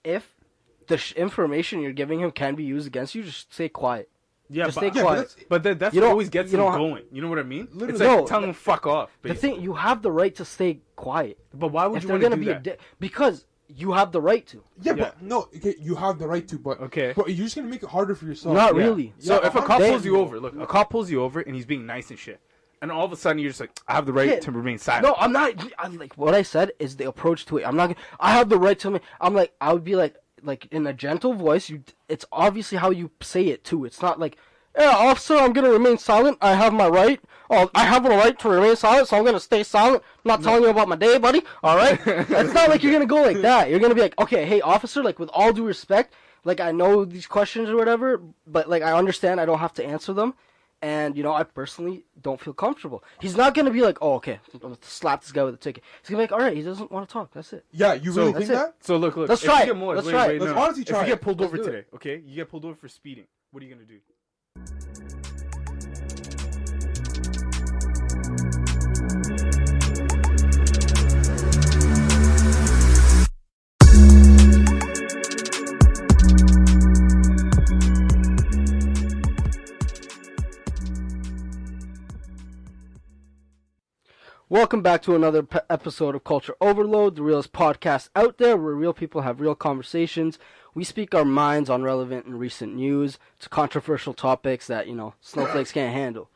if the information you're giving him can be used against you, just stay quiet. Yeah, just stay quiet. But that's what always gets him going. You know what I mean? Literally. It's like telling him fuck off. Basically. The thing, you have the right to stay quiet. But why would you want to do that? Because you have the right to. Yeah, but no, okay, you have the right to, but but you're just gonna make it harder for yourself. Not really. So if a cop pulls you over, look, a cop pulls you over and he's being nice and shit, and all of a sudden you're just like, I have the right to remain silent. No, I'm not. Like what I said is the approach to it. I'm not. I have the right to. I'm like, I would be like in a gentle voice. It's obviously how you say it too. It's not like, yeah, officer, I'm gonna remain silent. I have my right. Oh, I have a right to remain silent, so I'm gonna stay silent. I'm not telling you about my day, buddy. All right. It's not like you're gonna go like that. You're gonna be like, okay, hey, officer, like with all due respect, like I know these questions or whatever, but like I understand I don't have to answer them. And, I personally don't feel comfortable. He's not going to be like, oh, okay, I'm going to slap this guy with a ticket. He's going to be like, all right, he doesn't want to talk. That's it. Yeah, you really think that? So, look. Let's try it. Let's try it. Let's honestly try it. If you get pulled over today, okay? You get pulled over for speeding. What are you going to do? Welcome back to another episode of Culture Overload, the realest podcast out there where real people have real conversations. We speak our minds on relevant and recent news to controversial topics that, snowflakes can't handle.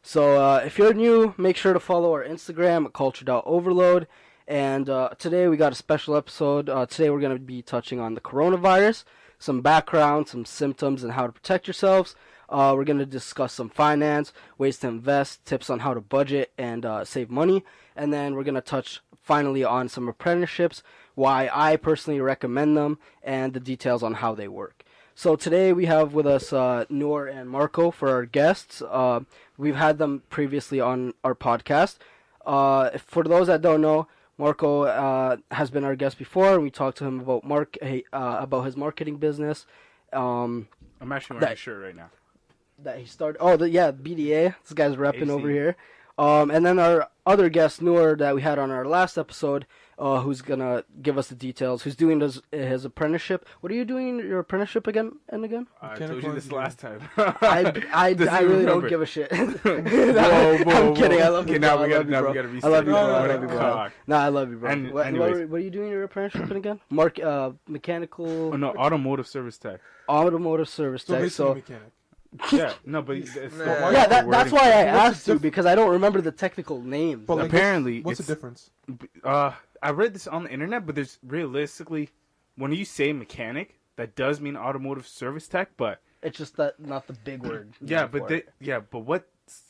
So if you're new, make sure to follow our Instagram at culture.overload. And today we got a special episode. Today we're going to be touching on the coronavirus, some background, some symptoms, and how to protect yourselves. We're going to discuss some finance, ways to invest, tips on how to budget and save money. And then we're going to touch finally on some apprenticeships, why I personally recommend them, and the details on how they work. So today we have with us Noor and Marko for our guests. We've had them previously on our podcast. For those that don't know, Marko has been our guest before, and we talked to him about his marketing business. I'm actually wearing a shirt right now. That he started. BDA. This guy's repping AC. Over here. And then our other guest, Noor, that we had on our last episode, who's gonna give us the details. Who's doing his apprenticeship? What are you doing your apprenticeship again and again? I told you this last time. I really don't give a shit. I'm kidding. I love you. Now we gotta restart. I love you, bro. No, I love you, bro. What are you doing your apprenticeship again? Mechanical. Oh no, automotive service tech. Automotive service tech. So. Mechanic. Yeah, no, but that's why I asked you, because I don't remember the technical names. But apparently, what's the difference? I read this on the internet, but there's realistically, when you say mechanic, that does mean automotive service tech, but it's just that not the big word. But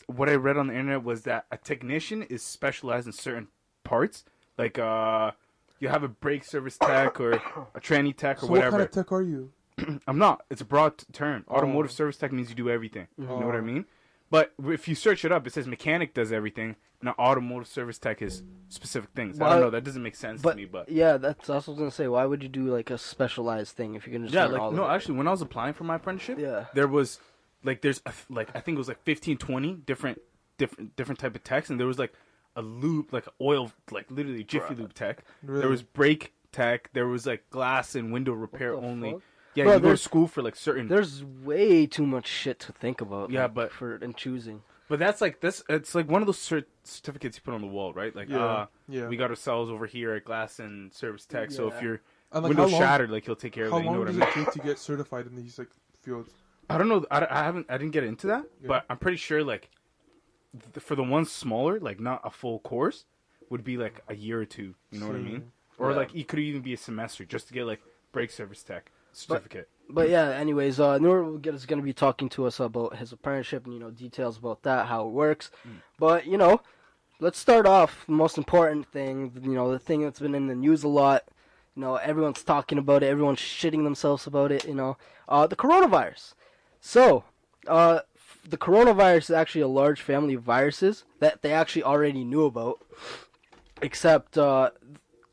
what I read on the internet was that a technician is specialized in certain parts, like you have a brake service tech or a tranny tech or whatever. What kind of tech are you? I'm not. It's a broad term. Automotive service tech means you do everything. You know what I mean? But if you search it up, it says mechanic does everything. Now, automotive service tech is specific things. I don't know. That doesn't make sense to me. But yeah, that's what I was gonna say. Why would you do like a specialized thing if you're gonna just learn all of it? Actually, when I was applying for my apprenticeship, there was I think it was like 15, 20 different type of techs, and there was like a lube, like oil, like literally Jiffy Lube tech. Really? There was brake tech. There was like glass and window repair only. Fuck? Yeah, you go to school for like certain. There's way too much shit to think about. Yeah, in choosing. But that's like this. It's like one of those certificates you put on the wall, right? Like, we got ourselves over here at Glass and Service Tech. Yeah. So if your window shattered, like he'll take care of it. How long does it take to get certified in these like fields? I don't know. I didn't get into that, but I'm pretty sure like for the ones smaller, like not a full course, would be like a year or two. You know what I mean? Or like it could even be a semester just to get like brake service tech certificate. But yeah, anyways, Noor is going to be talking to us about his apprenticeship and, details about that, how it works. But, let's start off the most important thing, the thing that's been in the news a lot. Everyone's talking about it. Everyone's shitting themselves about it, the coronavirus. So, the coronavirus is actually a large family of viruses that they actually already knew about. Except, so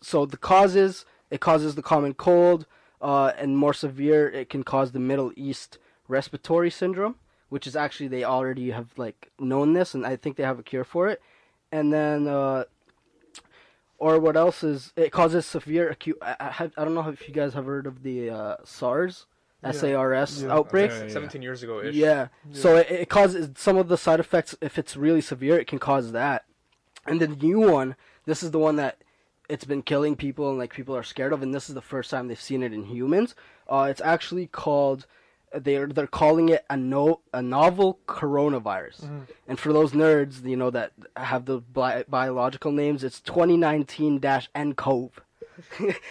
it causes the common cold, and more severe, it can cause the Middle East respiratory syndrome, which is actually, they already have, known this, and I think they have a cure for it. And then, Or what else is it causes severe acute? I don't know if you guys have heard of the SARS. SARS outbreak. 17 years ago ish. Yeah. So it causes some of the side effects. If it's really severe, it can cause that. And the new one, this is the one that it's been killing people and like people are scared of, and this is the first time they've seen it in humans. It's actually called. They're calling it a novel coronavirus. Mm-hmm. And for those nerds, you know, that have the biological names, it's 2019-nCoV.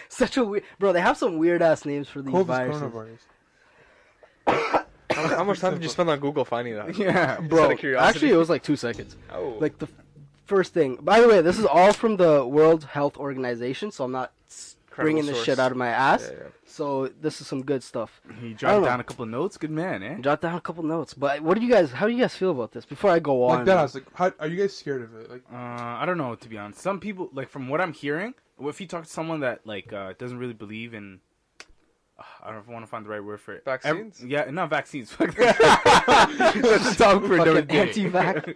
Such a weird... Bro, they have some weird-ass names for these viruses. Coronavirus. How much time did you spend on Google finding that? Yeah, bro. Actually, it was like 2 seconds. Oh. Like the first thing. By the way, this is all from the World Health Organization, so I'm not bringing this shit out of my ass. Yeah. So this is some good stuff. He jotted down a couple of notes. Good man, eh? Jot down a couple of notes. But how do you guys feel about this? Before I go on. Like that, how are you guys scared of it? Like, I don't know, to be honest. Some people, like from what I'm hearing, if you talk to someone that like doesn't really believe in, I don't know if I want to find the right word for it. Vaccines? Not vaccines. That's a topic for another day. Anti-vax.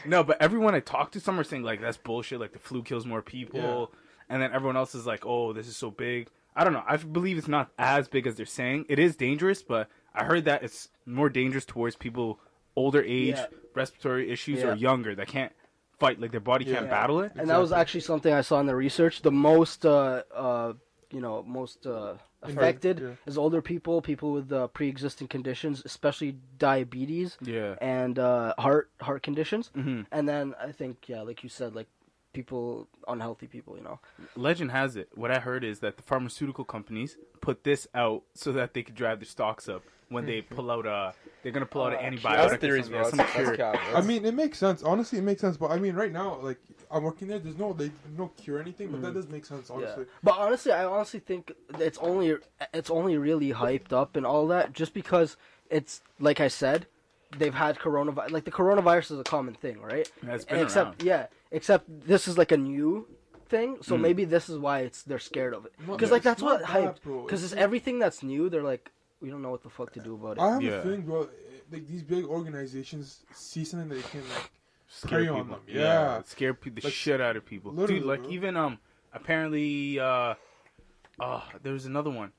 No, but everyone I talk to, some are saying like that's bullshit. Like the flu kills more people, and then everyone else is like, oh, this is so big. I don't know. I believe it's not as big as they're saying. It is dangerous, but I heard that it's more dangerous towards people older age, respiratory issues, or younger that can't fight, like their body can't battle it. And that was actually something I saw in the research. The most, affected is older people with pre-existing conditions, especially diabetes, and heart conditions. Mm-hmm. And then I think, like you said, like people, unhealthy people, you know. Legend has it, what I heard is that the pharmaceutical companies put this out so that they could drive their stocks up when they pull out they're gonna pull out an antibiotic. Theories, bro. I mean, it makes sense. Honestly, it makes sense. But I mean, right now, like I'm working there. There's no cure or anything, but that does make sense. Honestly. Yeah. But honestly, I think it's only really hyped up and all that just because it's like I said, they've had coronavirus. Like the coronavirus is a common thing, right? It's been around. Except this is like a new thing, so maybe this is why they're scared of it. Because like that's what hyped. Because it's everything that's new. They're like, we don't know what the fuck to do about it. I have a feeling, bro. Like these big organizations see something that they can like scare on them. Yeah, scare the shit out of people. Dude, like bro. Even apparently there's another one.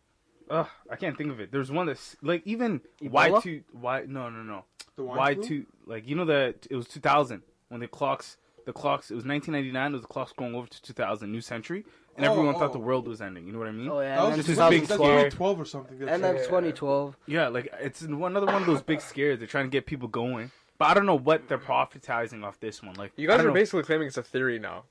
I can't think of it. There's one that's like even Ebola? No. The Y2, like you know that it was 2000 when the clocks. It was 1999. It was the clocks going over to 2000, new century, and everyone thought the world was ending. You know what I mean? Oh yeah, that was 2012 or something. And then 2012. Yeah, like it's another one of those big scares. They're trying to get people going, but I don't know what they're profitizing off this one. Like you guys are basically claiming it's a theory now.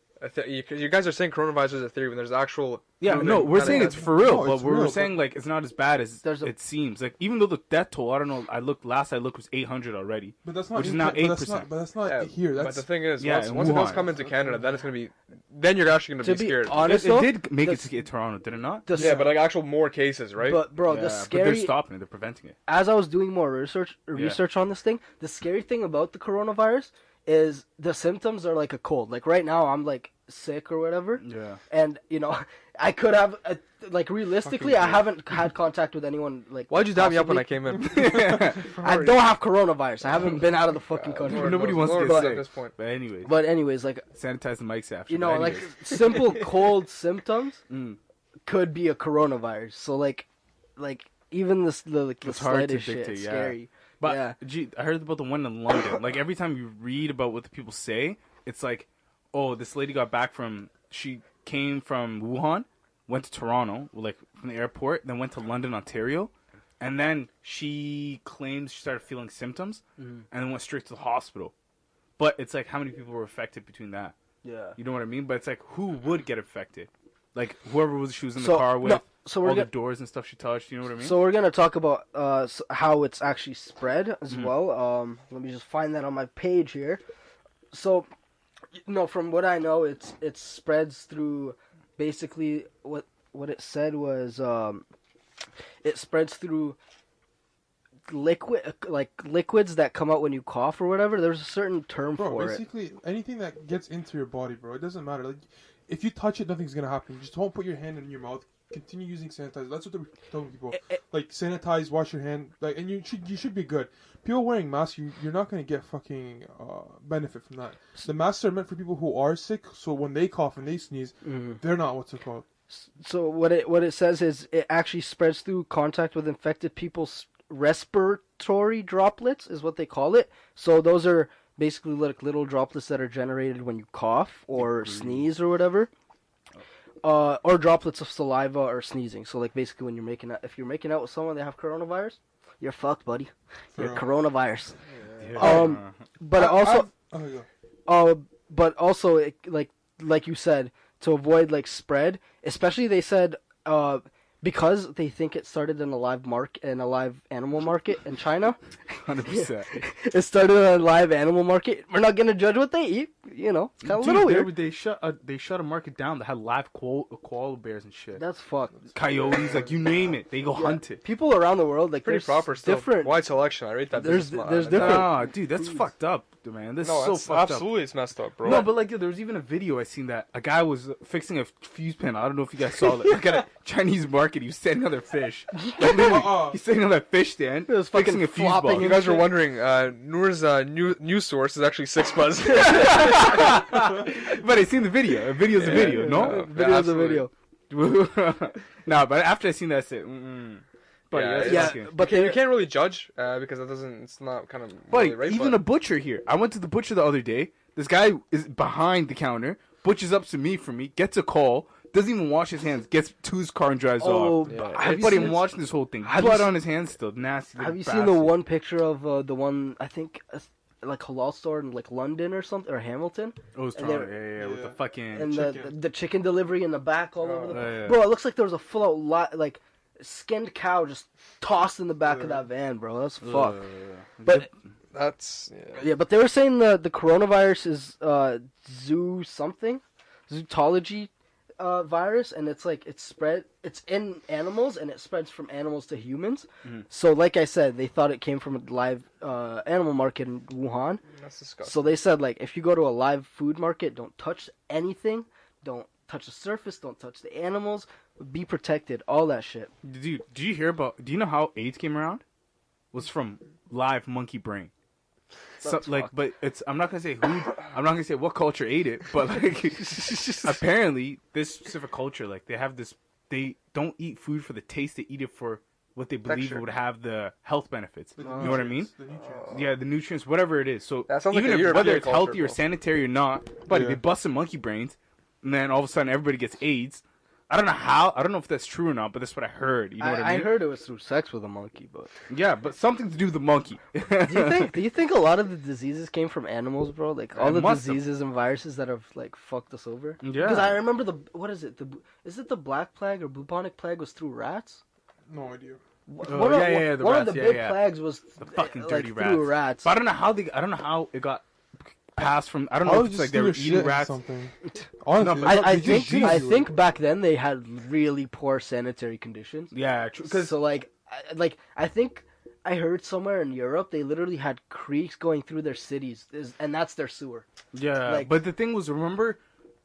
You guys are saying coronavirus is a theory when there's actual... Yeah, no, we're saying it's for real, but we're saying like it's not as bad as it seems. Like even though the death toll, I don't know, last I looked was 800 already, but that's not which is now 8%. But that's not here. But the thing is, once it does come into Canada, then it's gonna be. Then you're actually gonna be scared. Honest, it did make it to Toronto, did it not? But like actual more cases, right? But bro, the scary. But they're stopping it. They're preventing it. As I was doing more research on this thing, the scary thing about the coronavirus is the symptoms are like a cold. Like right now, I'm like sick or whatever. Yeah. And you know, I could have like realistically, I haven't had contact with anyone. Like, why'd you dab me up when I came in? I don't have coronavirus. I haven't been out of the fucking country. Nobody wants to get sick at this point. But anyways, like sanitize the mics after. You know, like simple cold symptoms could be a coronavirus. So like even the slightest shit is scary. But gee, I heard about the one in London. Like every time you read about what the people say, it's like, oh, this lady got back she came from Wuhan, went to Toronto, like from the airport, then went to London, Ontario, and then she claims she started feeling symptoms, and then went straight to the hospital. But it's like, how many people were affected between that? Yeah. You know what I mean? But it's like, who would get affected? Like whoever she was in the car with. No. So all the doors and stuff she touched, you know what I mean? So we're going to talk about how it's actually spread as well. Let me just find that on my page here. So, from what I know, it spreads through basically what it said was it spreads through liquids that come out when you cough or whatever. There's a certain term for it. Basically, anything that gets into your body, bro, it doesn't matter. Like, if you touch it, nothing's going to happen. Just don't put your hand in your mouth. continue using sanitizer. That's what they're telling people. Like sanitize, wash your hand, like, and you should be good. People wearing masks, you're not gonna get fucking benefit from that. The masks are meant for people who are sick, so when they cough and they sneeze, they're not what's it called. So what it says is it actually spreads through contact with infected people's respiratory droplets, is what they call it. So those are basically like little droplets that are generated when you cough or sneeze or whatever. Or droplets of saliva or sneezing. So like basically when if you're making out with someone that have coronavirus, you're fucked, buddy. You're coronavirus. But also it, like you said, to avoid like spread, especially they said because they think it started in a live animal market in China. 100%. It started in a live animal market. We're not gonna judge what they eat. You know, it's kind of a little weird. They shut a market down that had live koala bears and shit. That's fucked. Coyotes, like you name it, they go hunt it. People around the world, like, pretty proper still. Different. Wide selection. I rate that. There's different. Nah, dude, that's fucked up, man. This is so fucked absolutely, up. it's messed up, bro. No, but like there was even a video I seen that a guy was fixing a fuse pan. I don't know if you guys saw it. Like at a Chinese market, he was standing on their fish. Like, literally, he's standing on that fish stand. It was fixing a fuse box. You guys were wondering, Noor's news source is actually 6 Buzz. But I seen the video. A video's a video, no? Video's a video. Nah, but after I seen that, I said, But but you can't really judge because it's not kind of. But really right, even a butcher here. I went to the butcher the other day. This guy is behind the counter, butchers up to me for me, gets a call, doesn't even wash his hands, gets to his car and drives off. But I'm watching this whole thing. Blood on his hands still, nasty. Have you seen the one picture of the one, I think, like halal store in like London or something, or Hamilton? Oh, it's Toronto, with the fucking and chicken. the chicken delivery in the back all over the bro. It looks like there was a full out like skinned cow just tossed in the back of that van, bro. That's fucked. But that's but they were saying the coronavirus is zootology virus, and it's like it's in animals and it spreads from animals to humans. So like I said, they thought it came from a live animal market in Wuhan. That's disgusting. So they said, like, if you go to a live food market, don't touch anything, don't touch the surface, don't touch the animals, be protected, all that shit. Dude, do you know how AIDS came around? It was from live monkey brain. So, like, but I'm not gonna say who. I'm not gonna say what culture ate it, but like, apparently this specific culture, like, they have this. They don't eat food for the taste. They eat it for what they believe would have the health benefits. You know what I mean? The nutrients, whatever it is. So even if, whether it's healthy or sanitary or not, but they bust some monkey brains, and then all of a sudden everybody gets AIDS. I don't know how. I don't know if that's true or not, but that's what I heard. You know what I mean? I heard it was through sex with a monkey, but but something to do with the monkey. Do you think a lot of the diseases came from animals, bro? Like all the diseases and viruses that have like fucked us over. Yeah. Because I remember is it the Black Plague or bubonic plague was through rats? No idea. One of the big plagues was the fucking dirty through rats. But I don't know how it got passed from. I don't know if it's like they were eating rats. Honestly, no, I think back then they had really poor sanitary conditions. Yeah, true. So like I think I heard somewhere in Europe they literally had creeks going through their cities, and that's their sewer. Yeah, but the thing was, remember,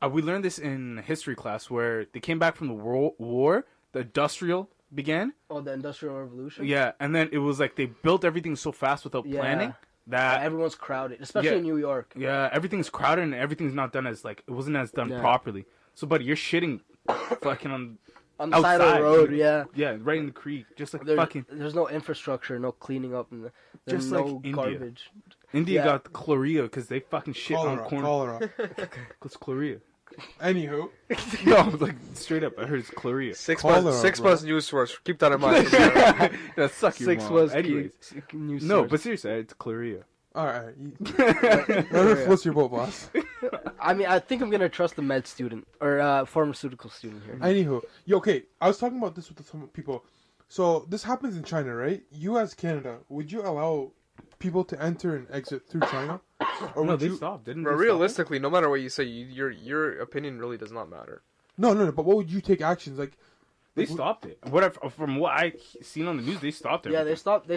we learned this in history class where they came back from the World War, the industrial began. Oh, the Industrial Revolution. Yeah, and then it was like they built everything so fast without planning. That everyone's crowded, especially in New York. Yeah, everything's crowded and everything's not done it wasn't as done properly. So, buddy, you're shitting fucking on the side of the road, Yeah, right in the creek, just like There's no infrastructure, no cleaning up, and there's just no like garbage. India got the chlorea because they fucking shit on corn. Cholera. It's chlorea. Anywho. No, like straight up, I heard it's chlorea. 6 Buzz news source. Keep that in mind. That's suck your 6 mom. Buzz. Anyways, no, but seriously, it's chlorea. Alright. What's your boat, boss? I mean, I think I'm gonna trust the med student or pharmaceutical student here. Anywho, okay. I was talking about this with some people. So this happens in China, right? You as Canada, would you allow people to enter and exit through China? Or no, they stopped. Didn't they? Realistically, no matter what you say, your opinion really does not matter. No. But what would you take actions? Like, They stopped it. From what I seen on the news, they stopped it. Yeah, they stopped.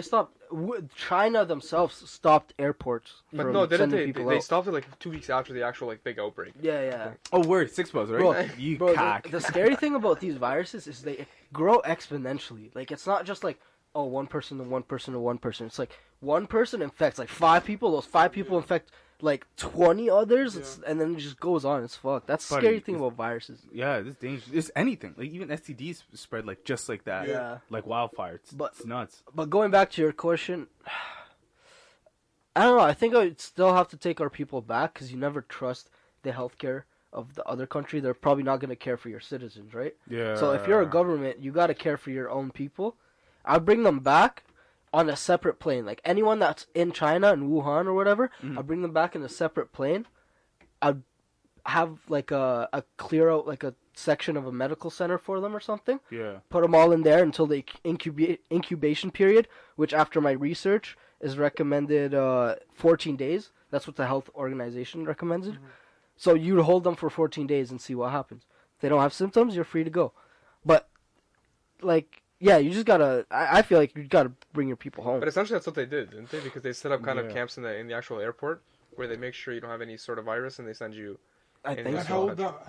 China themselves stopped airports. But no, didn't they? They stopped it like 2 weeks after the actual like big outbreak. Yeah. Oh, word, 6 bucks, right? Bro, the scary thing about these viruses is they grow exponentially. Like it's not just like one person to one person to one person. It's like one person infects like 5 people. Those 5 people infect like 20 others, and then it just goes on. It's fucked. That's the scary thing about viruses. Yeah, it's dangerous. It's anything. Like even STDs spread like just like that. Yeah, like wildfire. It's nuts. But going back to your question, I don't know. I think I would still have to take our people back because you never trust the healthcare of the other country. They're probably not going to care for your citizens, right? Yeah. So if you're a government, you got to care for your own people. I'd bring them back on a separate plane. Like anyone that's in China and Wuhan or whatever, I'll bring them back in a separate plane. I'd have like a clear out like a section of a medical center for them or something. Yeah. Put them all in there until the incubation period, which after my research is recommended 14 days. That's what the health organization recommended. So you'd hold them for 14 days and see what happens. If they don't have symptoms, you're free to go. But like, yeah, you just gotta. I feel like you gotta bring your people home. But essentially, that's what they did, didn't they? Because they set up kind of camps in the actual airport where they make sure you don't have any sort of virus, and they send you. I think so.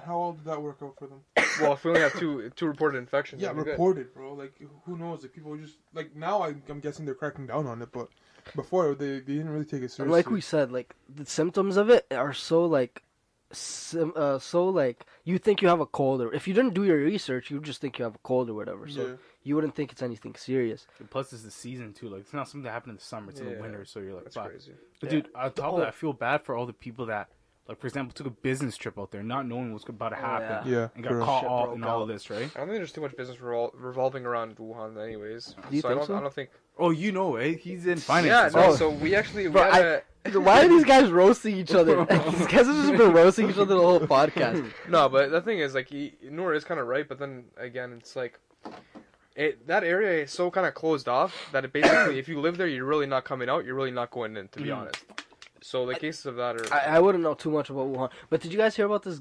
How old did that work out for them? Well, if we only have two reported infections. Yeah, reported, bro. Like, who knows? If people just like now, I'm guessing they're cracking down on it, but before they didn't really take it seriously. Like we said, like the symptoms of it are so like. So like you think you have a cold, or if you didn't do your research, you just think you have a cold or whatever. So you wouldn't think it's anything serious. And plus, it's the season too. Like it's not something that happened in the summer; it's in the winter. So you're like, that's crazy. But dude, on top of that, I feel bad for all the people that, like for example, took a business trip out there, not knowing what's about to happen, and got caught all in all of this, right? I don't think there's too much business revolving around Wuhan, anyways. Do you think so? I don't think. Oh, you know, eh? He's in finance. Yeah, no. So we actually. Why are these guys roasting each other? These guys have just been roasting each other the whole podcast. No, but the thing is, like, Noor is kind of right, but then again, it's like, that area is so kind of closed off that it basically, if you live there, you're really not coming out. You're really not going in, to be honest. So the cases of that are. I wouldn't know too much about Wuhan, but did you guys hear about this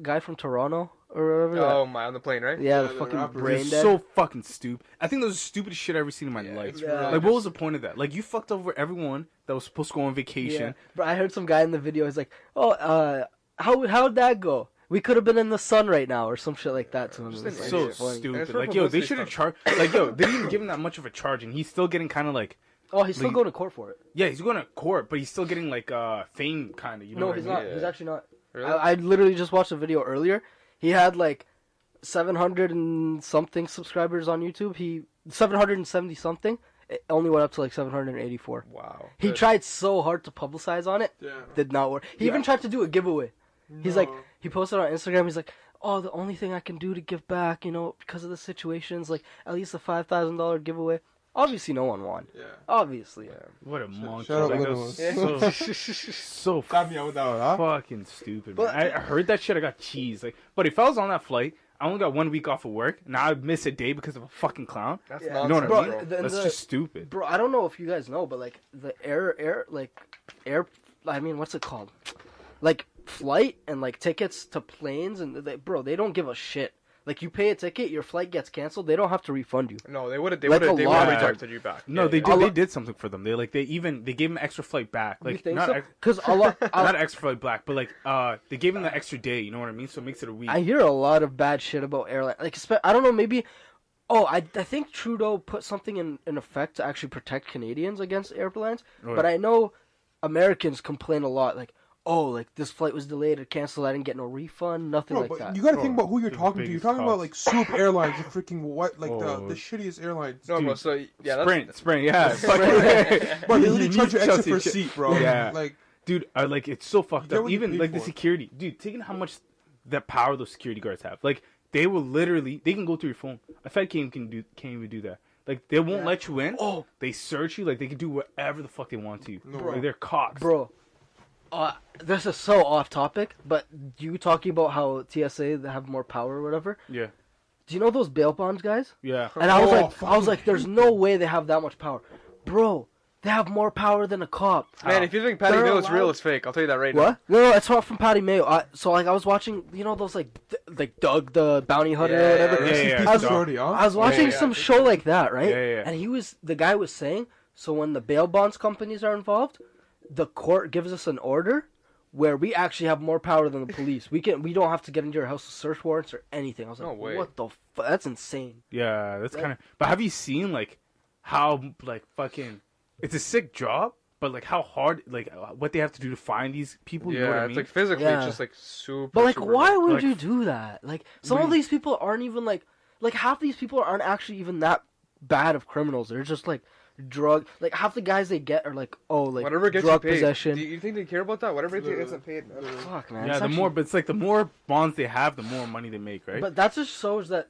guy from Toronto or whatever? Oh my, on the plane, right? Yeah, the fucking brain dead. So fucking stupid. I think that was the stupidest shit I've ever seen in my life. Really like, what was the point of that? Like, you fucked over everyone that was supposed to go on vacation. Yeah. But I heard some guy in the video. He's like, how'd that go? We could have been in the sun right now, or some shit like that to him. It's so stupid. Like, yo, they should have charged. Like, yo, they didn't even give him that much of a charge, and he's still getting kind of like. Oh, he's still going to court for it. Yeah, he's going to court, but he's still getting like fame, kind of. You know? No, he's not. He's actually not. Really? I literally just watched a video earlier. He had like 700 and something subscribers on YouTube. 770 something. It only went up to like 784. Wow. He tried so hard to publicize on it. Yeah. Did not work. He even tried to do a giveaway. He's like, he posted on Instagram. He's like, oh, the only thing I can do to give back, because of the situations, like at least a $5,000 giveaway. Obviously, no one won. Yeah. Obviously. Yeah. What a monkey. Shut up, so fucking stupid, man. I heard that shit, I got cheese. Like, but if I was on that flight, I only got 1 week off of work. Now I miss a day because of a fucking clown. That's nonsense, you know what I mean? That's just stupid. Bro, I don't know if you guys know, but like the air, I mean, what's it called? Like flight and like tickets to planes and they don't give a shit. Like, you pay a ticket, your flight gets canceled, they don't have to refund you. No, they would have redirected you back. No, they did something for them. They gave them an extra flight back. Like, you think so? Because not extra flight back, but like they gave them the extra day. You know what I mean? So it makes it a week. I hear a lot of bad shit about airlines. Like, I don't know, maybe. Oh, I think Trudeau put something in effect to actually protect Canadians against airlines. Oh, but I know Americans complain a lot, like, oh, like this flight was delayed or canceled, I didn't get no refund, nothing like that. You gotta think about who you're talking to. You're talking about like Swoop Airlines, the freaking the shittiest airlines. No, bro, so yeah, Sprint, yeah. Bro, they really charge you extra for a seat, bro. Yeah, like, dude, like it's so fucked up. Even like the security, dude, taking how much that power those security guards have. Like they will literally, they can go through your phone. A Fed can't even do that. Like they won't let you in. Oh, they search you. Like they can do whatever the fuck they want to. No, like, they're cocks, bro. This is so off topic, but you talking about how TSA they have more power or whatever? Yeah. Do you know those bail bonds guys? Yeah. And I was like, there's no way they have that much power, bro. They have more power than a cop. Man, if you think Patty Mayo is real, it's fake. I'll tell you that right now. What? No, it's not from Patty Mayo. I was watching, those like Doug the Bounty Hunter or whatever. I was watching some show like that, right? Yeah. And the guy was saying, so when the bail bonds companies are involved, the court gives us an order where we actually have more power than the police. We don't have to get into your house with search warrants or anything. I was like, no way. What the fuck? That's insane. Yeah, that's kind of. But have you seen like how like fucking? It's a sick job, but like how hard, like what they have to do to find these people. You know what I mean? It's like physically, it's just like super. But like, super why would you do that? Like, some of these people aren't even like half these people aren't actually even that bad of criminals. They're just like drug. Like half the guys they get are like, whatever gets drug you paid. possession. Do you think they care about that? Whatever gets them paid. Fuck, man. Yeah, but it's like the more bonds they have, the more money they make, right? But that just shows that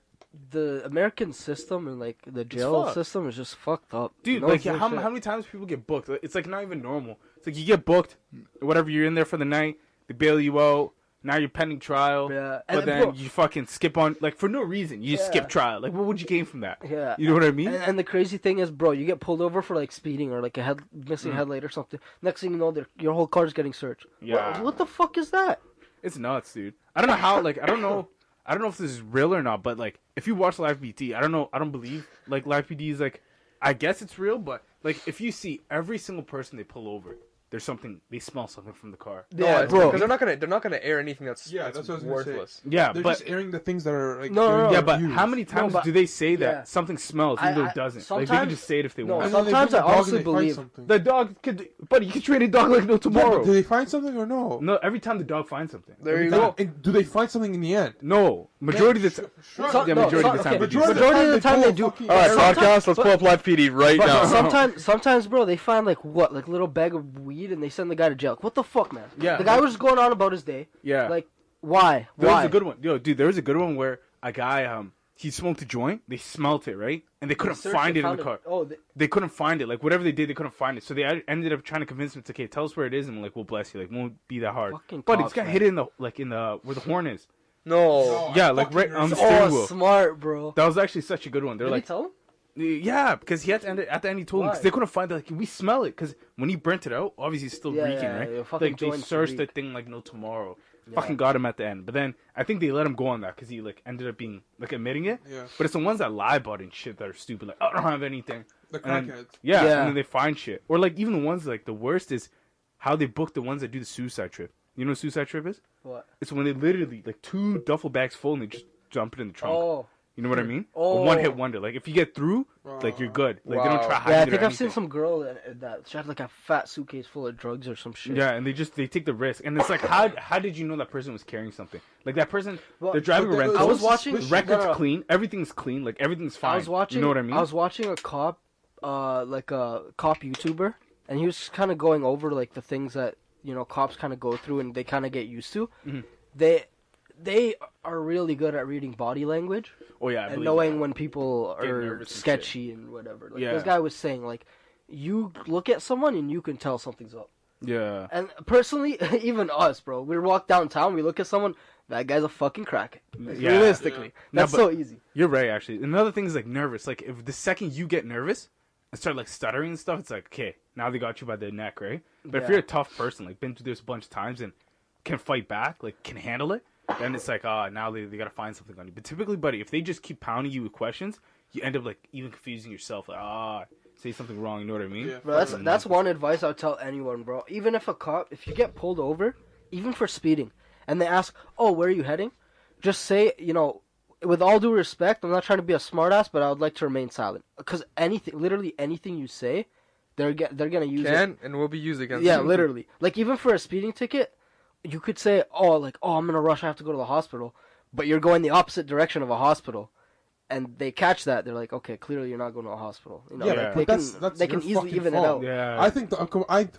the American system and like the jail system is just fucked up. Dude, like how many times people get booked? It's like not even normal. It's like you get booked, whatever, you're in there for the night, they bail you out, now you're pending trial, but then you fucking skip on, like for no reason, you just skip trial. Like what would you gain from that? Yeah. You know what I mean? And the crazy thing is, bro, you get pulled over for like speeding or like a missing headlight or something. Next thing you know, your whole car's getting searched. Yeah. What the fuck is that? It's nuts, dude. I don't know how, like, I don't know if this is real or not, but like, if you watch Live PT, I don't believe like Live PT is like, I guess it's real, but like, if you see every single person they pull over, there's something, they smell something from the car. Yeah, bro. Because they're not gonna air anything that's what I was worthless. Yeah, they're but just airing the things that are like. Yeah, but how many times do they say that something smells even though it doesn't? Like they can just say it if they want. Sometimes I honestly believe the dog could, buddy. You can train a dog like no tomorrow. Yeah, do they find something or no? No, every time the dog finds something. There you go. And do they find something in the end? No, majority of the time. Majority of the time. Majority of the time they do. All right, podcast. Let's pull up Live PD right now. Sometimes, bro, they find like little bag of weed and they send the guy to jail. What the fuck, man? Yeah. The guy was just going on about his day. Yeah. Like, why? There was a good one. Yo, dude, there was a good one where a guy, he smoked a joint. They smelt it, right? And they couldn't find it in the car. They couldn't find it. Like, whatever they did, they couldn't find it. So they ended up trying to convince him, it's okay, tell us where it is, and like, we'll bless you. Like, won't be that hard. But it's got hit in the, where the horn is. No. Yeah, like right on the steering wheel. Smart, bro. That was actually such a good one. They're Did like, he tell him? Yeah, because he had to end it at the end. He told him because they couldn't find it. Like, we smell it because when he burnt it out, obviously it's still reeking, right? Like they searched the thing like no tomorrow. Fucking got him at the end, but then I think they let him go on that because he like ended up being like admitting it. Yeah. But it's the ones that lie about it and shit that are stupid. Like, I don't have anything. The crackheads. Yeah, and then they find shit. Or like even the ones like the worst is how they book the ones that do the suicide trip. You know what suicide trip is? What? It's when they literally like 2 duffel bags full and they just dump it in the trunk. Oh. You know what I mean? Oh. A one-hit wonder. Like, if you get through, like, you're good. Like, they don't try hiding it. Yeah, I think I've seen some girl that she had, like, a fat suitcase full of drugs or some shit. Yeah, and they take the risk. And it's like, how did you know that person was carrying something? Like, that person, they're driving a rental. I was watching... The record's clean. Everything's clean. Like, everything's fine. You know what I mean? I was watching a cop, like, a cop YouTuber, and he was kind of going over, like, the things that, cops kind of go through and they kind of get used to. Mm-hmm. They are really good at reading body language. Oh yeah, and knowing when people are sketchy and whatever. Like this guy was saying, like, you look at someone and you can tell something's up. Yeah. And personally, even us, bro, we walk downtown, we look at someone, that guy's a fucking crack. Realistically, that's so easy. You're right, actually. Another thing is like nervous. Like if the second you get nervous and start like stuttering and stuff, it's like, okay, now they got you by the neck, right? But if you're a tough person, like been through this a bunch of times and can fight back, like can handle it. Then it's like, now they got to find something on you. But typically, buddy, if they just keep pounding you with questions, you end up, like, even confusing yourself. Like, say something wrong, you know what I mean? Yeah. Bro, that's one advice I would tell anyone, bro. Even if if you get pulled over, even for speeding, and they ask, oh, where are you heading? Just say, with all due respect, I'm not trying to be a smartass, but I would like to remain silent. Because literally anything you say, they're going to use it. And will be used against you. Yeah, literally. Like, even for a speeding ticket, you could say, I'm going to rush, I have to go to the hospital. But you're going the opposite direction of a hospital. And they catch that. They're like, okay, clearly you're not going to a hospital. They can easily even it out. Yeah. I think,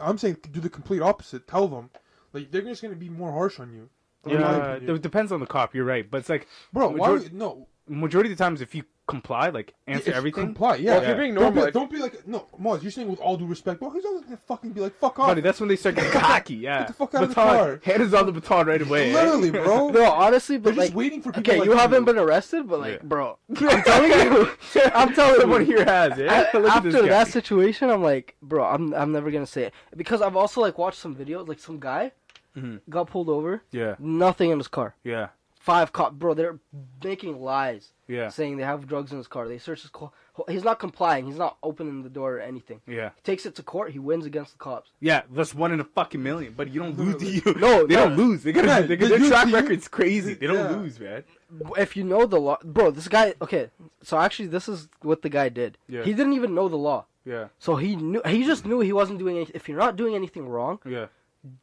I'm saying do the complete opposite. Tell them. Like, they're just going to be more harsh on you. Yeah, it depends on the cop. You're right. But it's like... Bro, why... No. majority of the times, if you comply, like answer everything. Comply, yeah. Well, if you're being normal, Don't be like, no, Moz, you're saying with all due respect, bro, he's not gonna fucking be like, fuck off. Buddy, that's when they start getting cocky. Yeah. Get the fuck out of the car. Hand is on the baton right away. Literally, bro. No, honestly, but They're like, just waiting for people okay, like you haven't been arrested, but like, Yeah. bro, I'm telling you, I'm telling Someone you. here has, yeah. Look at this After guy. that situation, I'm like, bro, I'm never gonna say it because I've also like watched some videos, like some guy got pulled over, Yeah. nothing in his car, Yeah. 5 cops, bro, they're making lies, Yeah. saying they have drugs in his car. They search his car. He's not complying. He's not opening the door or anything. Yeah. He takes it to court. He wins against the cops. Yeah, that's 1 in a fucking million. But you don't lose, do you? No, they don't lose. They got Yeah, their they track lose to you. record's crazy. They don't Yeah. lose, man. If you know the law, bro, this guy. Okay, so actually, this is what the guy did. Yeah. He didn't even know the law. Yeah. So he knew. He just knew he wasn't doing anything. If you're not doing anything wrong, Yeah.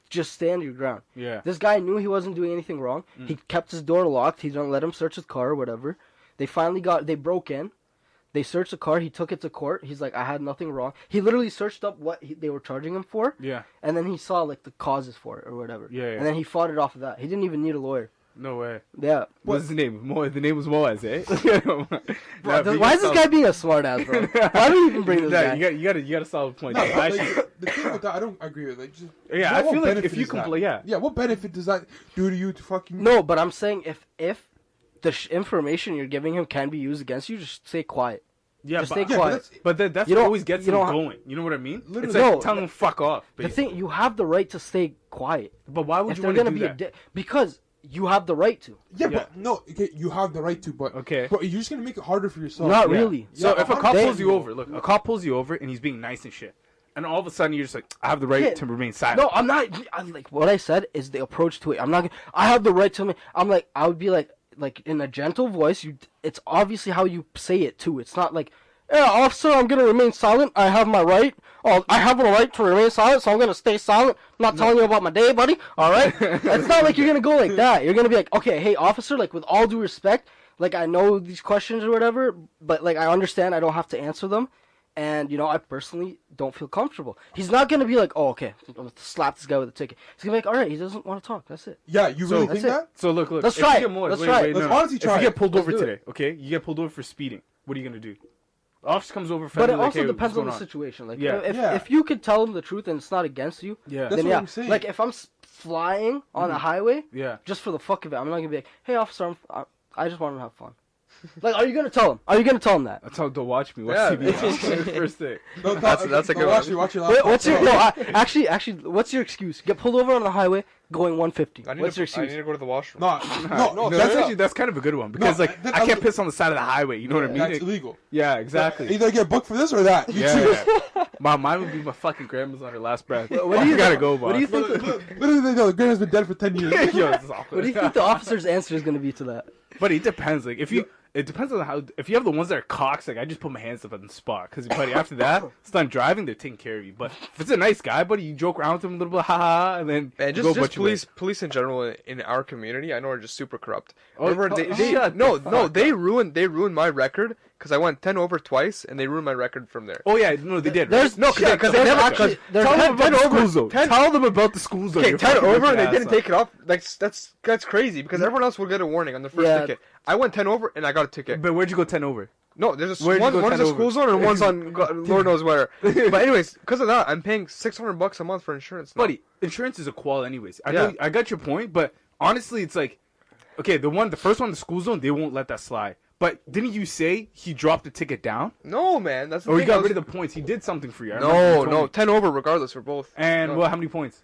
just stand your ground. Yeah. This guy knew he wasn't doing anything wrong. He kept his door locked. He didn't let him search his car or whatever. They finally they broke in. They searched the car. He took it to court. He's like, I had nothing wrong. He literally searched up what they were charging him for. Yeah. And then he saw like the causes for it or whatever. Yeah. And then he fought it off of that. He didn't even need a lawyer. No way. Yeah. What's his name? The name was Moaz, eh? Why is this guy being a smartass, bro? Why do you even bring this guy? You gotta solve a point. No, I but, actually- like, the thing with that, I don't agree with. Like, just, Yeah, I what feel like benefit if you is that? comply, yeah. Yeah, what benefit does that do to you to fucking? No, but I'm saying if the information you're giving him can be used against you, just stay quiet. Yeah, Just but, stay quiet. but that's You what don't- always gets you them don't- going. You know what I mean? Literally. It's like No, telling them fuck off. The Basically. thing, you have the right to stay quiet. But why would If you they're want to gonna do be that? because you have the right to. Yeah, Yeah. but no, okay, you have the right to, but Okay. but you're just gonna make it harder for yourself. Not Yeah. really. So Yeah, if a cop they- pulls you over, look, a cop pulls you over and he's being nice and shit, and all of a sudden you're just like, I have the right Yeah. to remain silent. No, I'm not. I'm like what I said is the approach to it. I'm not. I have the right to. I'm like I would be like in a gentle voice. It's obviously how you say it too. It's not like, yeah, officer, I'm gonna remain silent. I have my right. Oh, I have a right to remain silent, so I'm gonna stay silent. I'm not telling you about my day, buddy. All right. It's not like you're gonna go like that. You're gonna be like, okay, hey, officer, like with all due respect, like I know these questions or whatever, but like I understand I don't have to answer them. And, I personally don't feel comfortable. He's not going to be like, oh, okay, I'm going to slap this guy with a ticket. He's going to be like, all right, he doesn't want to talk. That's it. Yeah, you really that's think it. that? So look. Let's if try you it. get more- Let's wait, try it. wait, Let's no. honestly try If you it. get pulled Let's over do it. today, okay, you get pulled over for speeding. What are you gonna do? The officer comes over, But friendly, it like, also hey, depends what's on the going situation. Like, Yeah. if you could tell him the truth and it's not against you, Yeah. That's then what yeah. I'm saying. Like, if I'm flying on a highway, Yeah. just for the fuck of it, I'm not going to be like, hey, officer, I just want to have fun. Like, are you going to tell him? Are you going to tell him that? That's how they'll watch me. Watch Yeah. TV. First thing. No, That's a good watch one. You, watch your Wait, laptop. what's your actually? What's your excuse? Get pulled over on the highway going 150. What's your I need excuse? to go to the washroom. No, That's kind of a good one because then I I'll- can't piss on the side of the highway. You know what I mean? That's illegal. Yeah, exactly. Either get booked for this or that. You choose. Yeah. Mine would be my fucking grandma's on her last breath. What do you gotta go, boss. What do you think? Literally, no, the grandma's been dead for 10 years. Yo, this is awkward. What do you think the officer's answer is going to be to that? But it depends. Like it depends on how. If you have the ones that are cocks, like I just put my hands up on the spot. Because buddy, after that, it's done driving. They're taking care of you. But if it's a nice guy, buddy, you joke around with him a little bit, haha, and then And go just about your way. police in general in our community, I know are just super corrupt. Oh, Remember, shut the fuck they ruined my record because I went 10 over twice, and they ruined my record from there. Oh yeah, no, they did. There's- right? no, Shut 'cause the they never fuck actually- up. there's Tell them 10 about the over- school zone. 10 Tell them about the school zone. Okay, You're 10 fucking over, and they ass didn't up. take it off. Like that's crazy because everyone else will get a warning on their first Yeah. ticket. I went 10 over, and I got a ticket. But where'd you go 10 over? No, there's Where'd you go one's 10 a over? school zone and one's on Lord knows where. But anyways, because of that, I'm paying $600 a month for insurance now. Buddy, insurance is a qual anyways. I Yeah. know, I got your point, but honestly, it's like, okay, the first one, the school zone, they won't let that slide. But didn't you say he dropped the ticket down? No, man, that's the Or thing. he got rid of the points? He did something for you. I remember you No, told no, me. 10 over regardless for both. And No. well, how many points?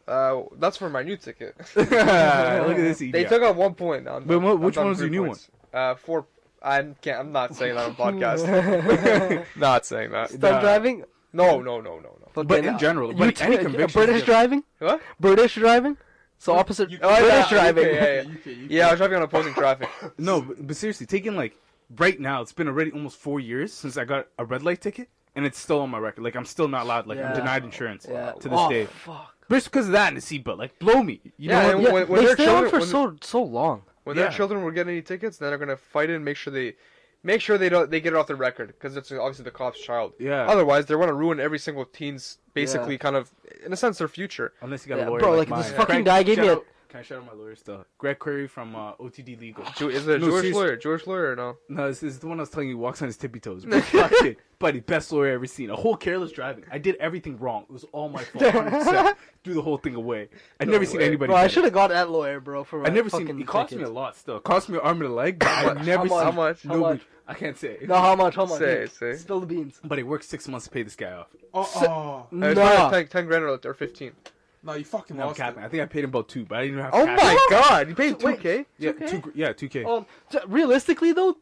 That's for my new ticket. Look at this idiot. They took out 1 point. Now Which one was your new one? 4. I'm not saying that on podcast. Not saying that. Stunt driving? No. But in general, but any conviction. British driving? What? British driving? So opposite You- British yeah, driving. yeah. UK. Yeah, I was driving on opposing traffic. No, but seriously, taking like right now, it's been already almost 4 years since I got a red light ticket, and it's still on my record. Like I'm still not allowed. Like I'm Yeah. denied insurance Yeah. to this Oh, day. fuck. But it's because of that and the seatbelt. Like blow me. You Yeah, know and what? Yeah, when they their stay on children- for so long. When Yeah. their children will get any tickets, then they're gonna fight it and make sure they get it off their record because it's obviously the cop's child. Yeah. Otherwise, they want to ruin every single teen's basically kind of in a sense their future. Unless you got Yeah, a lawyer, bro, like like this mine. fucking Crank- guy gave me shout a out- Can I shout out my lawyer still? Greg Query from OTD Legal. Is it a No, Jewish lawyer? Jewish lawyer or no? No, this is the one I was telling you walks on his tippy toes. But fucking, buddy, best lawyer I ever seen. A whole careless driving. I did everything wrong. It was all my fault. 100%. Threw the whole thing away. I never seen anybody. Bro, I should have got that lawyer, bro. For I never seen. It cost me a lot. Still, it cost me an arm and a leg. But I never seen. How much? How much? I can't say. No, how much? Say. Spill the beans. But it worked 6 months to pay this guy off. No. 10 grand or 15. No, you fucking No, I'm lost capping. it. I think I paid him about 2, but I didn't even have. Oh cash. my god! You paid Wait, 2K? Yeah, 2K? 2K. Realistically though,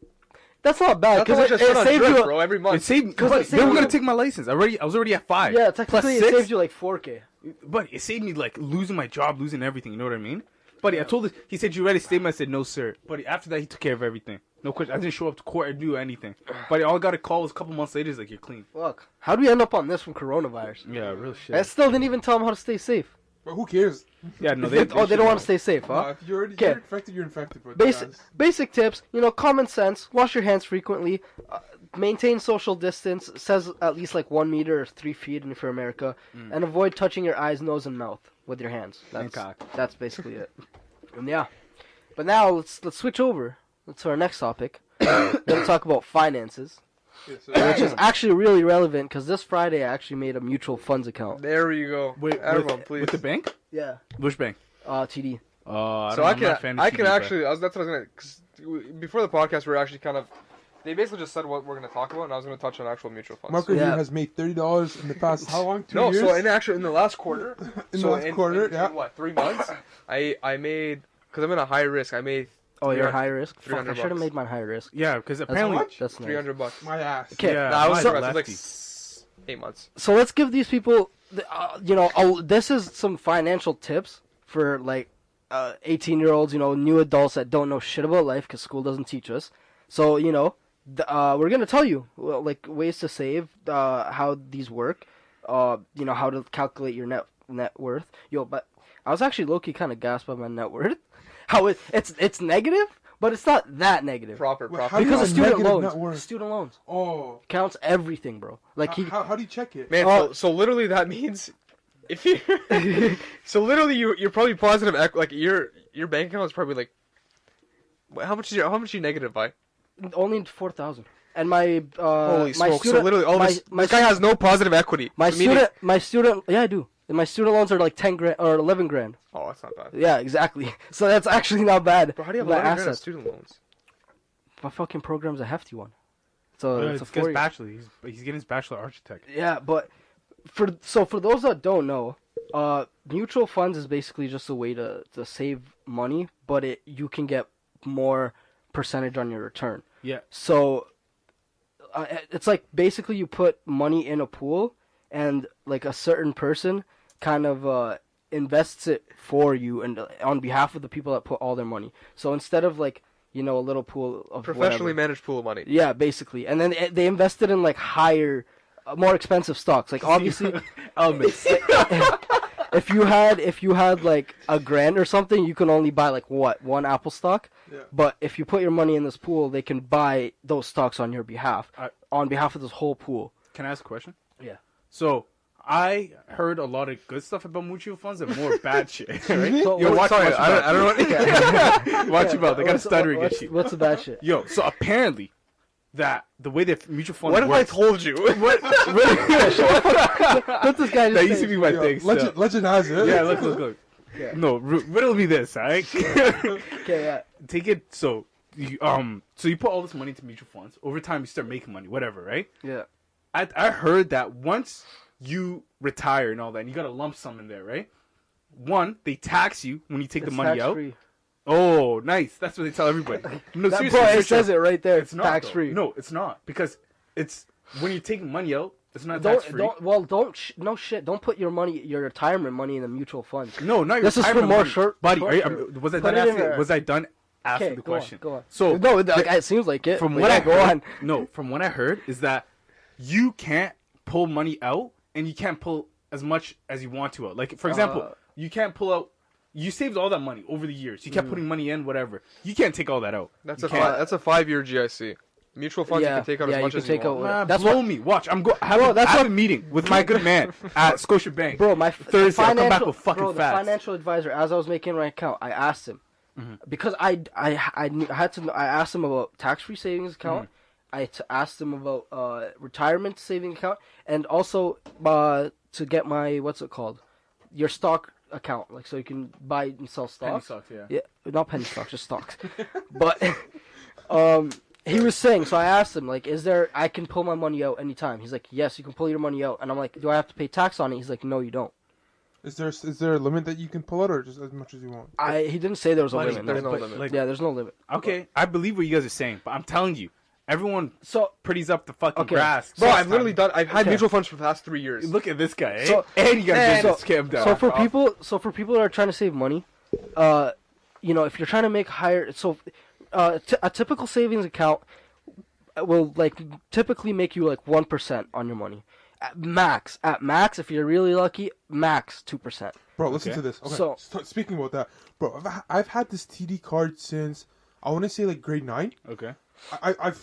that's not bad That's how much I it spent on saved drip, you. bro, every It month. saved. Because But it they were saved gonna you- take my license. I was already at 5. Yeah, Plus technically it 6. saved you like 4K. But it saved me like losing my job, losing everything. You know what I mean? Buddy, I told him. He said, "You ready to statement?" I said, "No, sir." Buddy, after that, he took care of everything. No question. I didn't show up to court or do anything. Buddy, all I got a call was a couple months later. He's like, "You're clean." Fuck. How do we end up on this from coronavirus? Yeah, real shit. I still didn't even tell them how to stay safe. But who cares? Yeah, no, They don't want to stay safe, Nah, huh? if you're Okay. infected, you're infected. But Basic tips, common sense. Wash your hands frequently. Maintain social distance. It says at least like 1 meter or 3 feet if you're America. And avoid touching your eyes, nose, and mouth with your hands. That's basically it. And yeah. But now let's switch over to our next topic. We're going to talk about finances. Which is actually really relevant because this Friday I actually made a mutual funds account. There you go. Wait, Everyone, please. with the bank? Yeah. Which bank? TD. So I can actually. That's what I was gonna. Cause before the podcast, we were actually kind of. They basically just said what we're gonna talk about, and I was gonna touch on actual mutual funds. Marko here has made $30 in the past how long? 2 years? So in the last quarter. In the last quarter, in what 3 months? I made because I'm in a high risk. I made. Oh, you're high risk. Fuck, I 300 should have bucks. made mine high risk. Yeah, because apparently That's nice. $300. My ass. Okay. Yeah, Nah, I was mine's surprised. It was like lefty. 8 months. So let's give these people, this is some financial tips for like 18-year-olds, new adults that don't know shit about life because school doesn't teach us. So, we're going to tell you like ways to save, how these work, how to calculate your net worth. But I was actually low-key kind of gassed by my net worth. How it's negative, but it's not that negative. Proper. How do you Because of have student negative loans. net worth? Student loans Oh. counts everything, bro. Like How do you check it? Man, so literally that means if you so literally you're probably positive like your bank account is probably like how much are you negative by? only 4,000. And my Holy my smokes! student, So literally all my, this my guy has no positive equity. my So meaning- student yeah I do. And my student loans are like 10 grand or 11 grand. Oh, that's not bad. Yeah, exactly. So that's actually not bad. Bro, how do you have My 11 grand in assets. student loans? My fucking program's a hefty one. So it's a it's his 4 bachelor. He's getting his bachelor architect. Yeah, but for those that don't know, mutual funds is basically just a way to save money, but you can get more percentage on your return. Yeah. So it's like basically you put money in a pool, and like a certain person kind of invests it for you and on behalf of the people that put all their money. So instead of like a little pool of Professionally whatever, managed pool of money. yeah, basically, and then they invested in like higher, more expensive stocks. Like obviously, if you had like a grand or something, you can only buy like one Apple stock. Yeah. But if you put your money in this pool, they can buy those stocks on your behalf, on behalf of this whole pool. Can I ask a question? Yeah. So I heard a lot of good stuff about mutual funds and more bad shit. Right? So Yo, watch, Sorry, watch I don't know. Watch your mouth. I got a stuttering what's, issue. What's the bad shit? Yo, so apparently that the way that mutual funds What have I works, told you? What's this guy? that used to be my Yo, thing. legend, still. legend has it. Yeah, look. Yeah. No, riddle me this, alright? Okay, yeah. Take it. So you put all this money into mutual funds. Over time, you start making money, whatever, right? Yeah. I heard that once you retire and all that, and you got a lump sum in there, right? One, they tax you when you take the money out. Tax-free. Oh, nice. That's what they tell everybody. No, That, seriously, bro, it seriously. says it right there. It's not tax though. free. No, it's not, because it's when you're taking money out. It's not tax free. Don't put your retirement money in the mutual funds. No, not your This is for retirement more money. short. buddy. short-term. Was I Put done it in asking? there. Was I done asking Okay, the go on, question? go on. So No, it seems like it. from but what yeah, I go heard, on. no, from what I heard is that you can't pull money out, and you can't pull as much as you want to out. Like for example, you can't pull out. You saved all that money over the years. You kept putting money in, whatever. You can't take all that out. That's You a can't. that's a 5-year GIC. Mutual funds, you can take out as much as you want. That's blow me. Watch, I have a meeting with my good man at Scotiabank. Bro, my Thursday, I'll come back with fucking the facts. financial advisor, as I was making my account, I asked him because I had to. I asked him about tax-free savings account. I asked him about retirement savings account, and also to get my what's it called, your stock account, like so you can buy and sell stocks. Penny stocks, yeah, not penny stocks, just stocks. But he was saying, so I asked him, like, is there, I can pull my money out anytime. He's like, yes, you can pull your money out. And I'm like, do I have to pay tax on it? He's like, no, you don't. Is there a limit that you can pull out, or just as much as you want? He didn't say there was a limit. There's no limit. Like, yeah, there's no limit. Okay, I believe what you guys are saying, but I'm telling you, everyone So pretties up the fucking grass. Bro, I've literally I've had mutual funds for the past 3 years. Look at this guy, eh? So- and you guys get scammed out. So for people that are trying to save money, you know, if you're trying to make higher, a typical savings account will like typically make you like 1% on your money. At max, if you're really lucky, max 2%. Bro, listen to this. Okay, So- speaking about that, bro, I've had this TD card since I want to say like grade 9. Okay. I've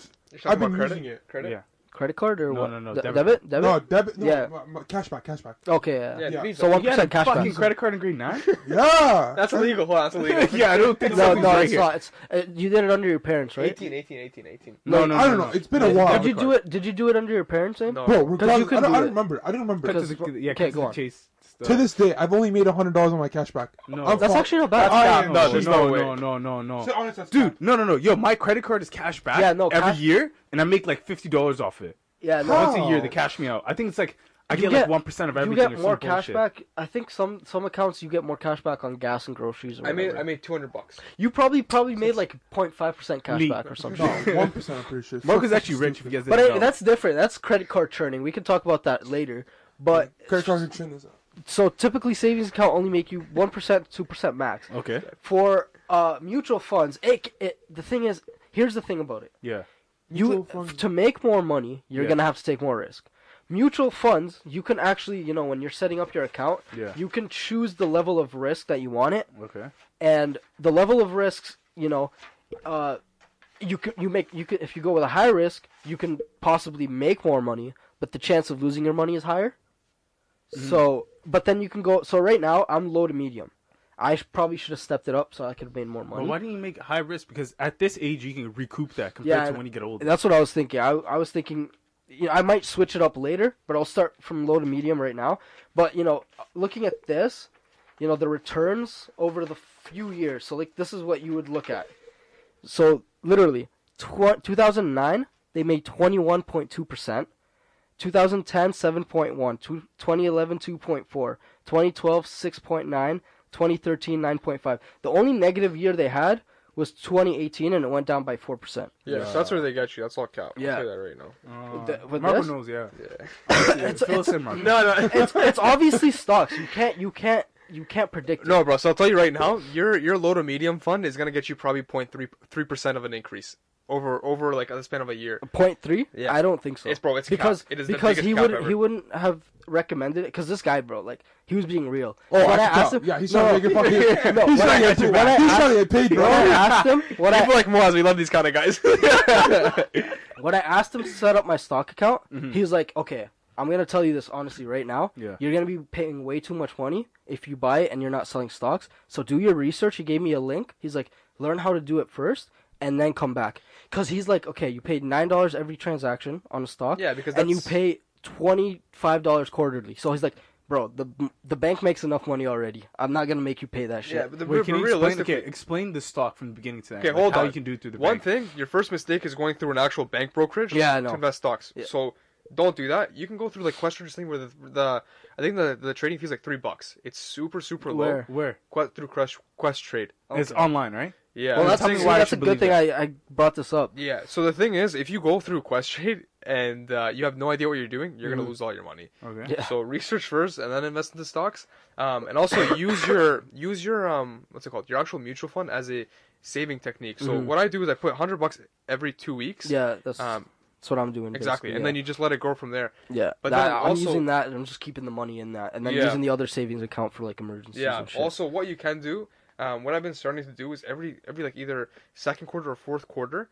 been using it. Credit? Yeah. Credit card or No, what? no, Debit? No, debit. No, Yeah. Cashback. Okay, Yeah, yeah. Visa. So 1% You had a cashback. fucking credit card in grade 9? Yeah. That's illegal. Hold on, that's illegal. Yeah, I don't think No, something's right it's here. not. It's you did it under your parents, right? 18. No, I don't know. It's been a while. Did you do it? Did you do it under your parents' name? No. Bro, regardless, you could I do don't it. remember. I don't remember. Because- okay, go on. Chase stuff. To this day, I've only made $100 on my cashback. No. That's actually not bad. That's there's no way. No. So honest, that's Dude, no. Yo, my credit card is cash back every year, and I make like $50 off it. Yeah, no. How? Once a year, they cash me out. I think it's like, I You get like 1% of You everything. get or more some cash bullshit. back. I think some accounts you get more cash back on gas and groceries. Or I whatever. made $200. You probably made like 0.5% cash Me. back or something. No, 1%. I'm pretty sure. Marco's actually rich if you guys But didn't know. that's different. That's credit card churning. We can talk about that later. But Credit card return is so typically savings account only make you 1%, 2% max. Okay. For mutual funds, the thing is, here's the thing about it. Yeah. Mutual funds. To make more money, you're gonna have to take more risk. Mutual funds, you can actually, you know, when you're setting up your account, you can choose the level of risk that you want it, Okay. and the level of risks, you know, if you go with a high risk, you can possibly make more money, but the chance of losing your money is higher. So, but then you can go. So right now, I'm low to medium. I probably should have stepped it up so I could have made more money. Well, why didn't you make high risk? Because at this age, you can recoup that compared to when you get older. That's what I was thinking. I was thinking, you know, I might switch it up later, but I'll start from low to medium right now. But, you know, looking at this, you know, the returns over the few years. So, like, this is what you would look at. So, literally, 2009, they made 21.2%. 2010, 7.1. 2011, 2.4. 2012, 6.9. 2013, 9.5. The only negative year they had was 2018, and it went down by 4%. Yeah, so that's where they get you. That's all cap. Yeah. I'll tell you that right now. With Marco this? knows, yeah. Yeah. No, it's obviously stocks. You can't predict it. No, bro. So I'll tell you right now, your low to medium fund is gonna get you probably 0.3% of an increase over like a span of a year. 0.3? Yeah. I don't think so. It's because cap. It is the because biggest he cap would ever. he wouldn't have recommended it because this guy, bro, like he was being real. Oh, when I I can asked tell. him, Yeah, he's trying to make it fucking. no, He's when trying to I- get you when I back. He's asked- trying to get paid, when I bro. asked him, People like Moaz, we love these kind of guys. when I asked him to set up my stock account, he was like, "Okay, I'm gonna tell you this honestly right now. Yeah. You're gonna be paying way too much money if you buy it and you're not selling stocks. So do your research." He gave me a link. He's like, "Learn how to do it first, and then come back." Because he's like, "Okay, you paid $9 every transaction on a stock, Yeah, because and you that's- pay $25 quarterly." So he's like, "Bro, the bank makes enough money already. I'm not gonna make you pay that shit." Yeah, but Wait, can you explain, realistically, explain the stock from the beginning to the end? Okay, like hold how on. you can do it through the one bank. thing, your first mistake is going through an actual bank brokerage Yeah, I know. to invest stocks. Yeah. So don't do that. You can go through like Quest thing where the I think the trading fee is like $3. It's super low. Where? Through Quest Trade. It's online, right? Yeah. Well, Tell that's me why I a should good thing believe I brought this up. Yeah. So the thing is, if you go through Quest Trade and you have no idea what you're doing, you're gonna lose all your money. Okay. Yeah. So research first and then invest into stocks. And also use your what's it called? Your actual mutual fund as a saving technique. So what I do is I put $100 every 2 weeks. Yeah, that's what I'm doing. Exactly. basically, And then you just let it grow from there. yeah. but That- then I'm also- using that, and I'm just keeping the money in that, and then Yeah. using the other savings account for like emergencies. Yeah. And shit. Also, what you can do, what I've been starting to do is every like either second quarter or fourth quarter,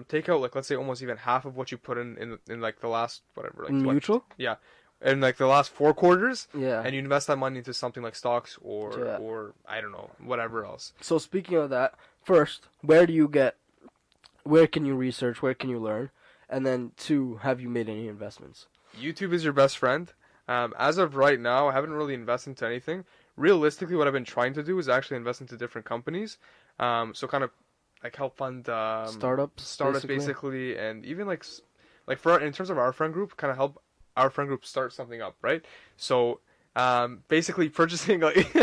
take out like let's say almost even half of what you put in like the last whatever like mutual. Yeah, in like the last 4 quarters. Yeah. And you invest that money into something like stocks or I don't know, whatever else. So speaking of that, first, where can you research? Where can you learn? And then 2, have you made any investments? YouTube is your best friend. As of right now, I haven't really invested into anything. Realistically, what I've been trying to do is actually invest into different companies. So kind of like help fund startups basically, and even like for in terms of our friend group, kind of help our friend group start something up, right? So basically purchasing like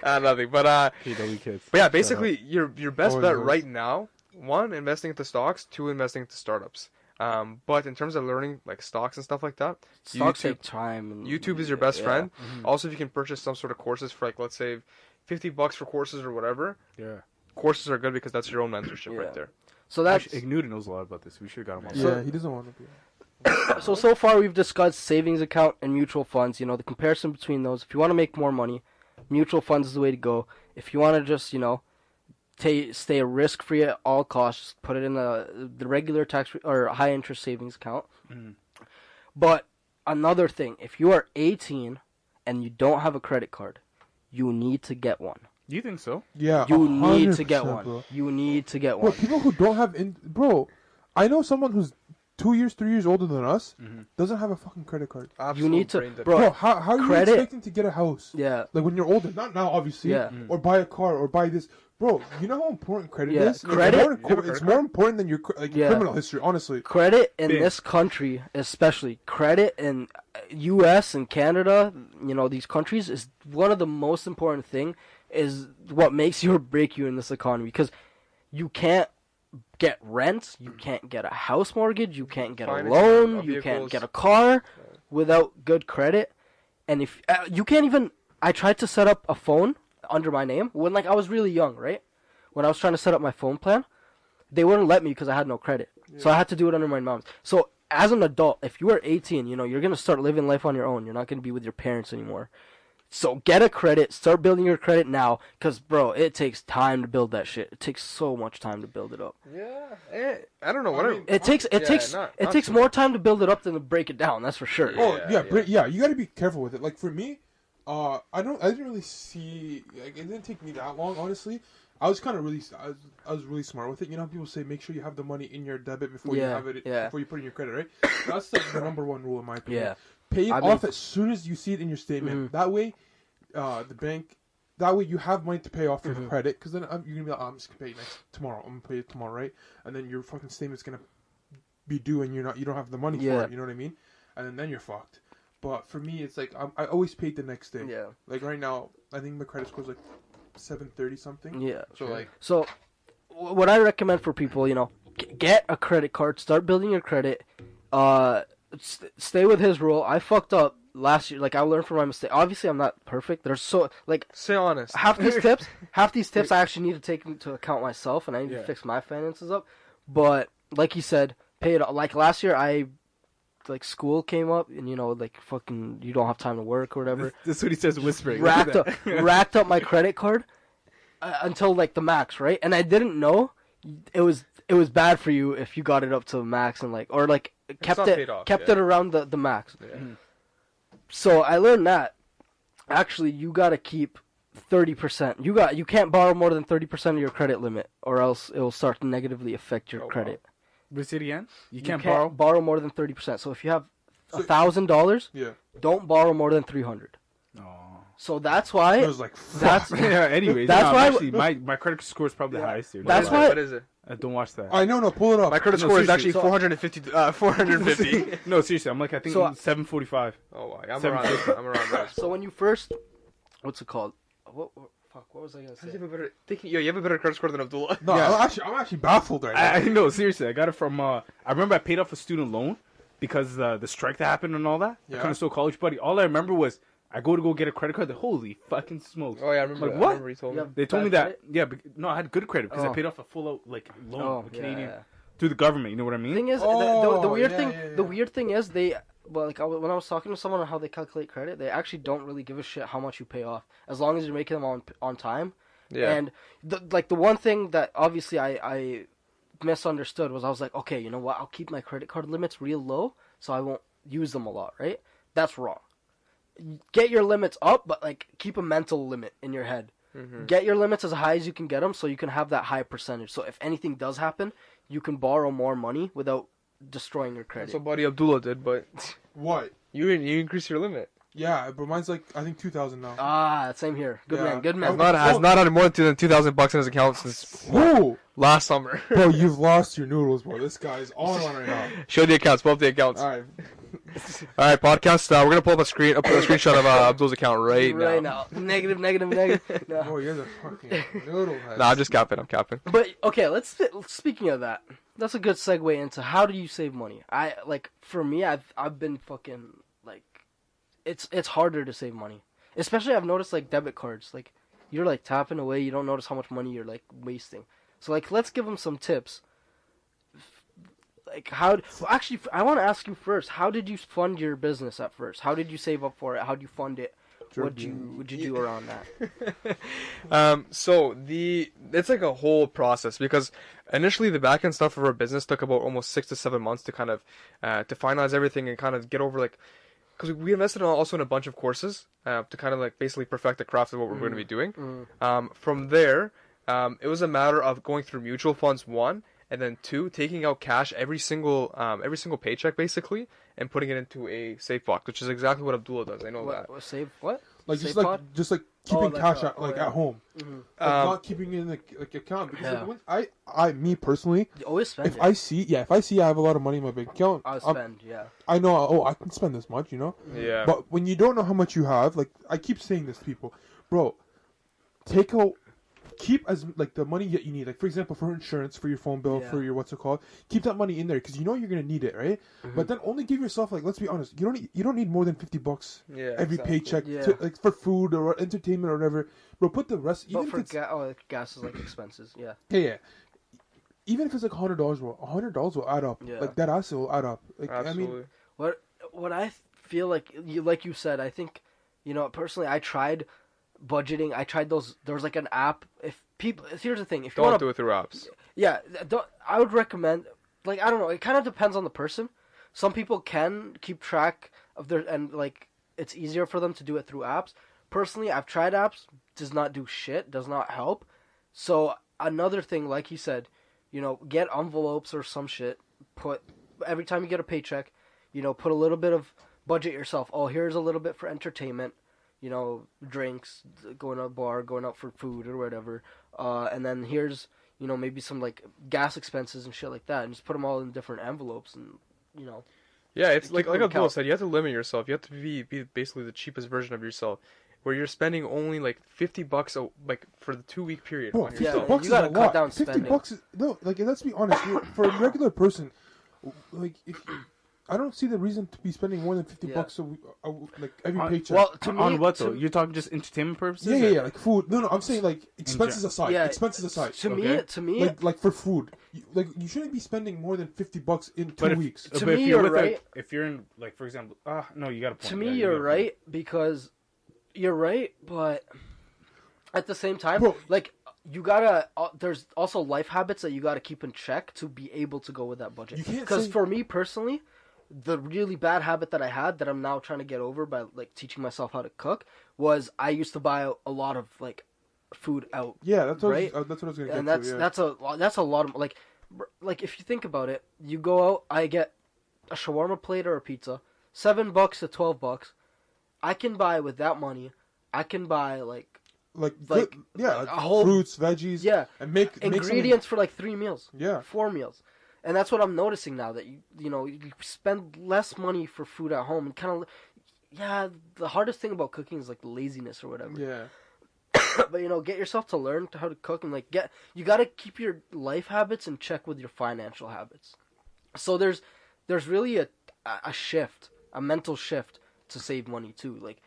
nothing, but yeah, basically your best bet right now: 1, investing into stocks; 2, investing into startups. But in terms of learning like stocks and stuff like that, stocks take time. And, YouTube is your best friend. Mm-hmm. Also, if you can purchase some sort of courses for like let's say $50 for courses or whatever. Yeah, courses are good because that's your own mentorship right there. So that's Ignuda knows a lot about this. We should have got him on. Yeah, he doesn't want to be. So far we've discussed savings account and mutual funds. The comparison between those. If you want to make more money, mutual funds is the way to go. If you want to just stay risk free at all costs, put it in the regular tax or high interest savings account. Mm-hmm. But another thing, if you are 18 and you don't have a credit card, you need to get one. You think so? Yeah, you need to get one. Bro. You need to get one. Bro, people who don't have bro, I know someone who's 2 years, 3 years older than us, doesn't have a fucking credit card. You need to, bro. How are you expecting to get a house? Yeah, like when you're older, not now, obviously. Yeah, or buy a car or buy this, bro. You know how important credit is. Credit, it's more important than your criminal history. Honestly, credit in this country, especially credit in U.S. and Canada, these countries is one of the most important thing. Is what makes you or break you in this economy, because you can't get rent, you can't get a house mortgage, you can't get a loan, you can't get a car without good credit. And if you can't even, I tried to set up a phone under my name when I was really young, right? When I was trying to set up my phone plan, they wouldn't let me because I had no credit. Yeah. So I had to do it under my mom's. So as an adult, if you are 18, you're going to start living life on your own. You're not going to be with your parents anymore. So get a credit, start building your credit now, because, bro, it takes time to build that shit. It takes so much time to build it up. Yeah, I don't know what it takes more time to build it up than to break it down. That's for sure. Yeah, you got to be careful with it. Like for me, I didn't really see. Like, it didn't take me that long, honestly. I was really smart with it. You know how people say make sure you have the money in your debit before you have it before you put in your credit, right? That's the number one rule in my opinion. Yeah. Pay it off as soon as you see it in your statement. Mm-hmm. That way, the bank, you have money to pay off for the credit. Because then you're gonna be like, I'm just gonna pay it tomorrow. I'm gonna pay it tomorrow, right? And then your fucking statement's gonna be due, and you don't have the money for it. You know what I mean? And then you're fucked. But for me, it's like I always paid the next day. Yeah. Like right now, I think my credit score's like 730 something. Yeah. So what I recommend for people, get a credit card, start building your credit. Stay with his rule. I fucked up last year. I learned from my mistake. Obviously, I'm not perfect. There's stay honest. Half these tips, I actually need to take into account myself, and I need to fix my finances up. But like he said, pay it. Like last year, school came up, and fucking, you don't have time to work or whatever. This is what he says, whispering. Racked up my credit card until the max, right? And I didn't know it was bad for you if you got it up to the max and kept it around the max. Yeah. Mm-hmm. So I learned that actually you gotta keep 30%. You can't borrow more than 30% of your credit limit, or else it will start to negatively affect your credit. What's it again? You can't borrow more than 30%. So if you have $1,000, don't borrow more than $300. Oh. So that's why. It was anyways, why actually, my credit score is probably the highest here. That's why. What is it? Don't watch that. No, pull it up. My credit score is actually 450. No, seriously, I'm I think 745. Oh, wow. I'm around that. So when you first, what's it called? What was I gonna say? You have a better credit score than Abdullah. No, I'm actually baffled right now. I know, seriously, I got it from. I remember I paid off a student loan because the strike that happened and all that. Yeah. I kind of stole college, buddy. All I remember was I go get a credit card. Holy fucking smokes! Oh yeah, I remember. What? I remember you told me. They told me that. Yeah, no, I had good credit because I paid off a full out loan, Canadian, through the government. You know what I mean? Thing is, the weird thing is when I was talking to someone on how they calculate credit, they actually don't really give a shit how much you pay off as long as you're making them on time. Yeah. And the one thing that obviously I misunderstood was I was like, okay, you know what? I'll keep my credit card limits real low so I won't use them a lot, right? That's wrong. Get your limits up, but like keep a mental limit in your head. Mm-hmm. Get your limits as high as you can get them so you can have that high percentage. So if anything does happen, you can borrow more money without destroying your credit. That's what Buddy Abdullah did, but... What? You increase your limit. Yeah, but mine's like, I think 2,000 now. Ah, same here. Good man, good man. Has not had more than $2,000 in his account since last summer. Bro, you've lost your noodles, bro. This guy's on one right now. Show the accounts. Pull up the accounts. All right. All right, podcast. We're gonna pull up a screenshot of Abdul's account right now. Negative. No. Oh, you're the fucking noodle head. Nah, I'm just capping. I'm capping. But okay, speaking of that, that's a good segue into how do you save money. For me, I've been fucking like, it's harder to save money. Especially I've noticed like debit cards, like you're like tapping away, you don't notice how much money you're like wasting. So like let's give them some tips. Like I want to ask you first. How did you fund your business at first? How did you save up for it? How did you fund it? What'd you do around that? It's like a whole process because initially the back end stuff of our business took about almost 6 to 7 months to kind of to finalize everything and kind of get over like, because we invested also in a bunch of courses to kind of like basically perfect the craft of what we're going to be doing. From there, it was a matter of going through mutual funds, one. And then two, taking out cash every single paycheck basically, and putting it into a safe box, which is exactly what Abdullah does. I know that. Save what? Like safe just like keeping cash at home, mm-hmm. Not keeping it in the account. Because like me personally, you always spend. If I see I have a lot of money in my bank account, I'll spend. Yeah. I know. Oh, I can spend this much, you know. Yeah. But when you don't know how much you have, like I keep saying this to people, bro, keep as like the money that you need, like for example for insurance, for your phone bill, for your what's it called, keep that money in there because you know you're gonna need it, right? Mm-hmm. But then only give yourself, like, let's be honest, you don't need more than $50 every paycheck to, like for food or entertainment or whatever, bro. Put the rest. Even but for gas is like expenses, yeah. Even if it's like $100, bro, $100 will add up. Yeah. Like that also will add up. Like, absolutely. I mean, what I feel like you said, I think, you know, personally, I tried budgeting. I tried those. There was like an app. Here's the thing. If you don't do it through apps. Yeah, I would recommend. Like I don't know. It kind of depends on the person. Some people can keep track of and like it's easier for them to do it through apps. Personally, I've tried apps. Does not do shit. Does not help. So another thing, like you said, you know, get envelopes or some shit. Put every time you get a paycheck, you know, put a little bit of budget yourself. Oh, here's a little bit for entertainment. You know, drinks, going to a bar, going out for food or whatever. And then here's, you know, maybe some like gas expenses and shit like that. And just put them all in different envelopes and, you know. Yeah, it's like Abdullah said, you have to limit yourself. You have to be basically the cheapest version of yourself. Where you're spending only like $50 like for the 2-week period on yourself. Yeah, you gotta cut down spending. $50 no, like let's be honest. For a regular person, like I don't see the reason to be spending more than $50 like every paycheck. Well, to me, on what though? You're talking just entertainment purposes? Yeah, like food. No, I'm saying like expenses aside. Yeah, expenses aside. To me, like for food, you shouldn't be spending more than $50 in 2 weeks. To me, you're right. If you're in, like, for example, no, you got a point. To me, you're right because you're right, but at the same time, like. You gotta. There's also life habits that you gotta keep in check to be able to go with that budget. Because for me personally, the really bad habit that I had that I'm now trying to get over by like teaching myself how to cook was I used to buy a lot of like food out. Yeah, that's what right. That's what I was gonna get and to. That's a lot of like if you think about it, you go out, I get a shawarma plate or a pizza, $7 to $12. I can buy with that money. I can buy like a whole fruits, veggies, and make ingredients for like 3 meals, 4 meals, and that's what I'm noticing now that you know you spend less money for food at home and kind of the hardest thing about cooking is like laziness or whatever. But you know, get yourself to learn how to cook and like you got to keep your life habits in check with your financial habits. So there's really a shift, a mental shift to save money too, like.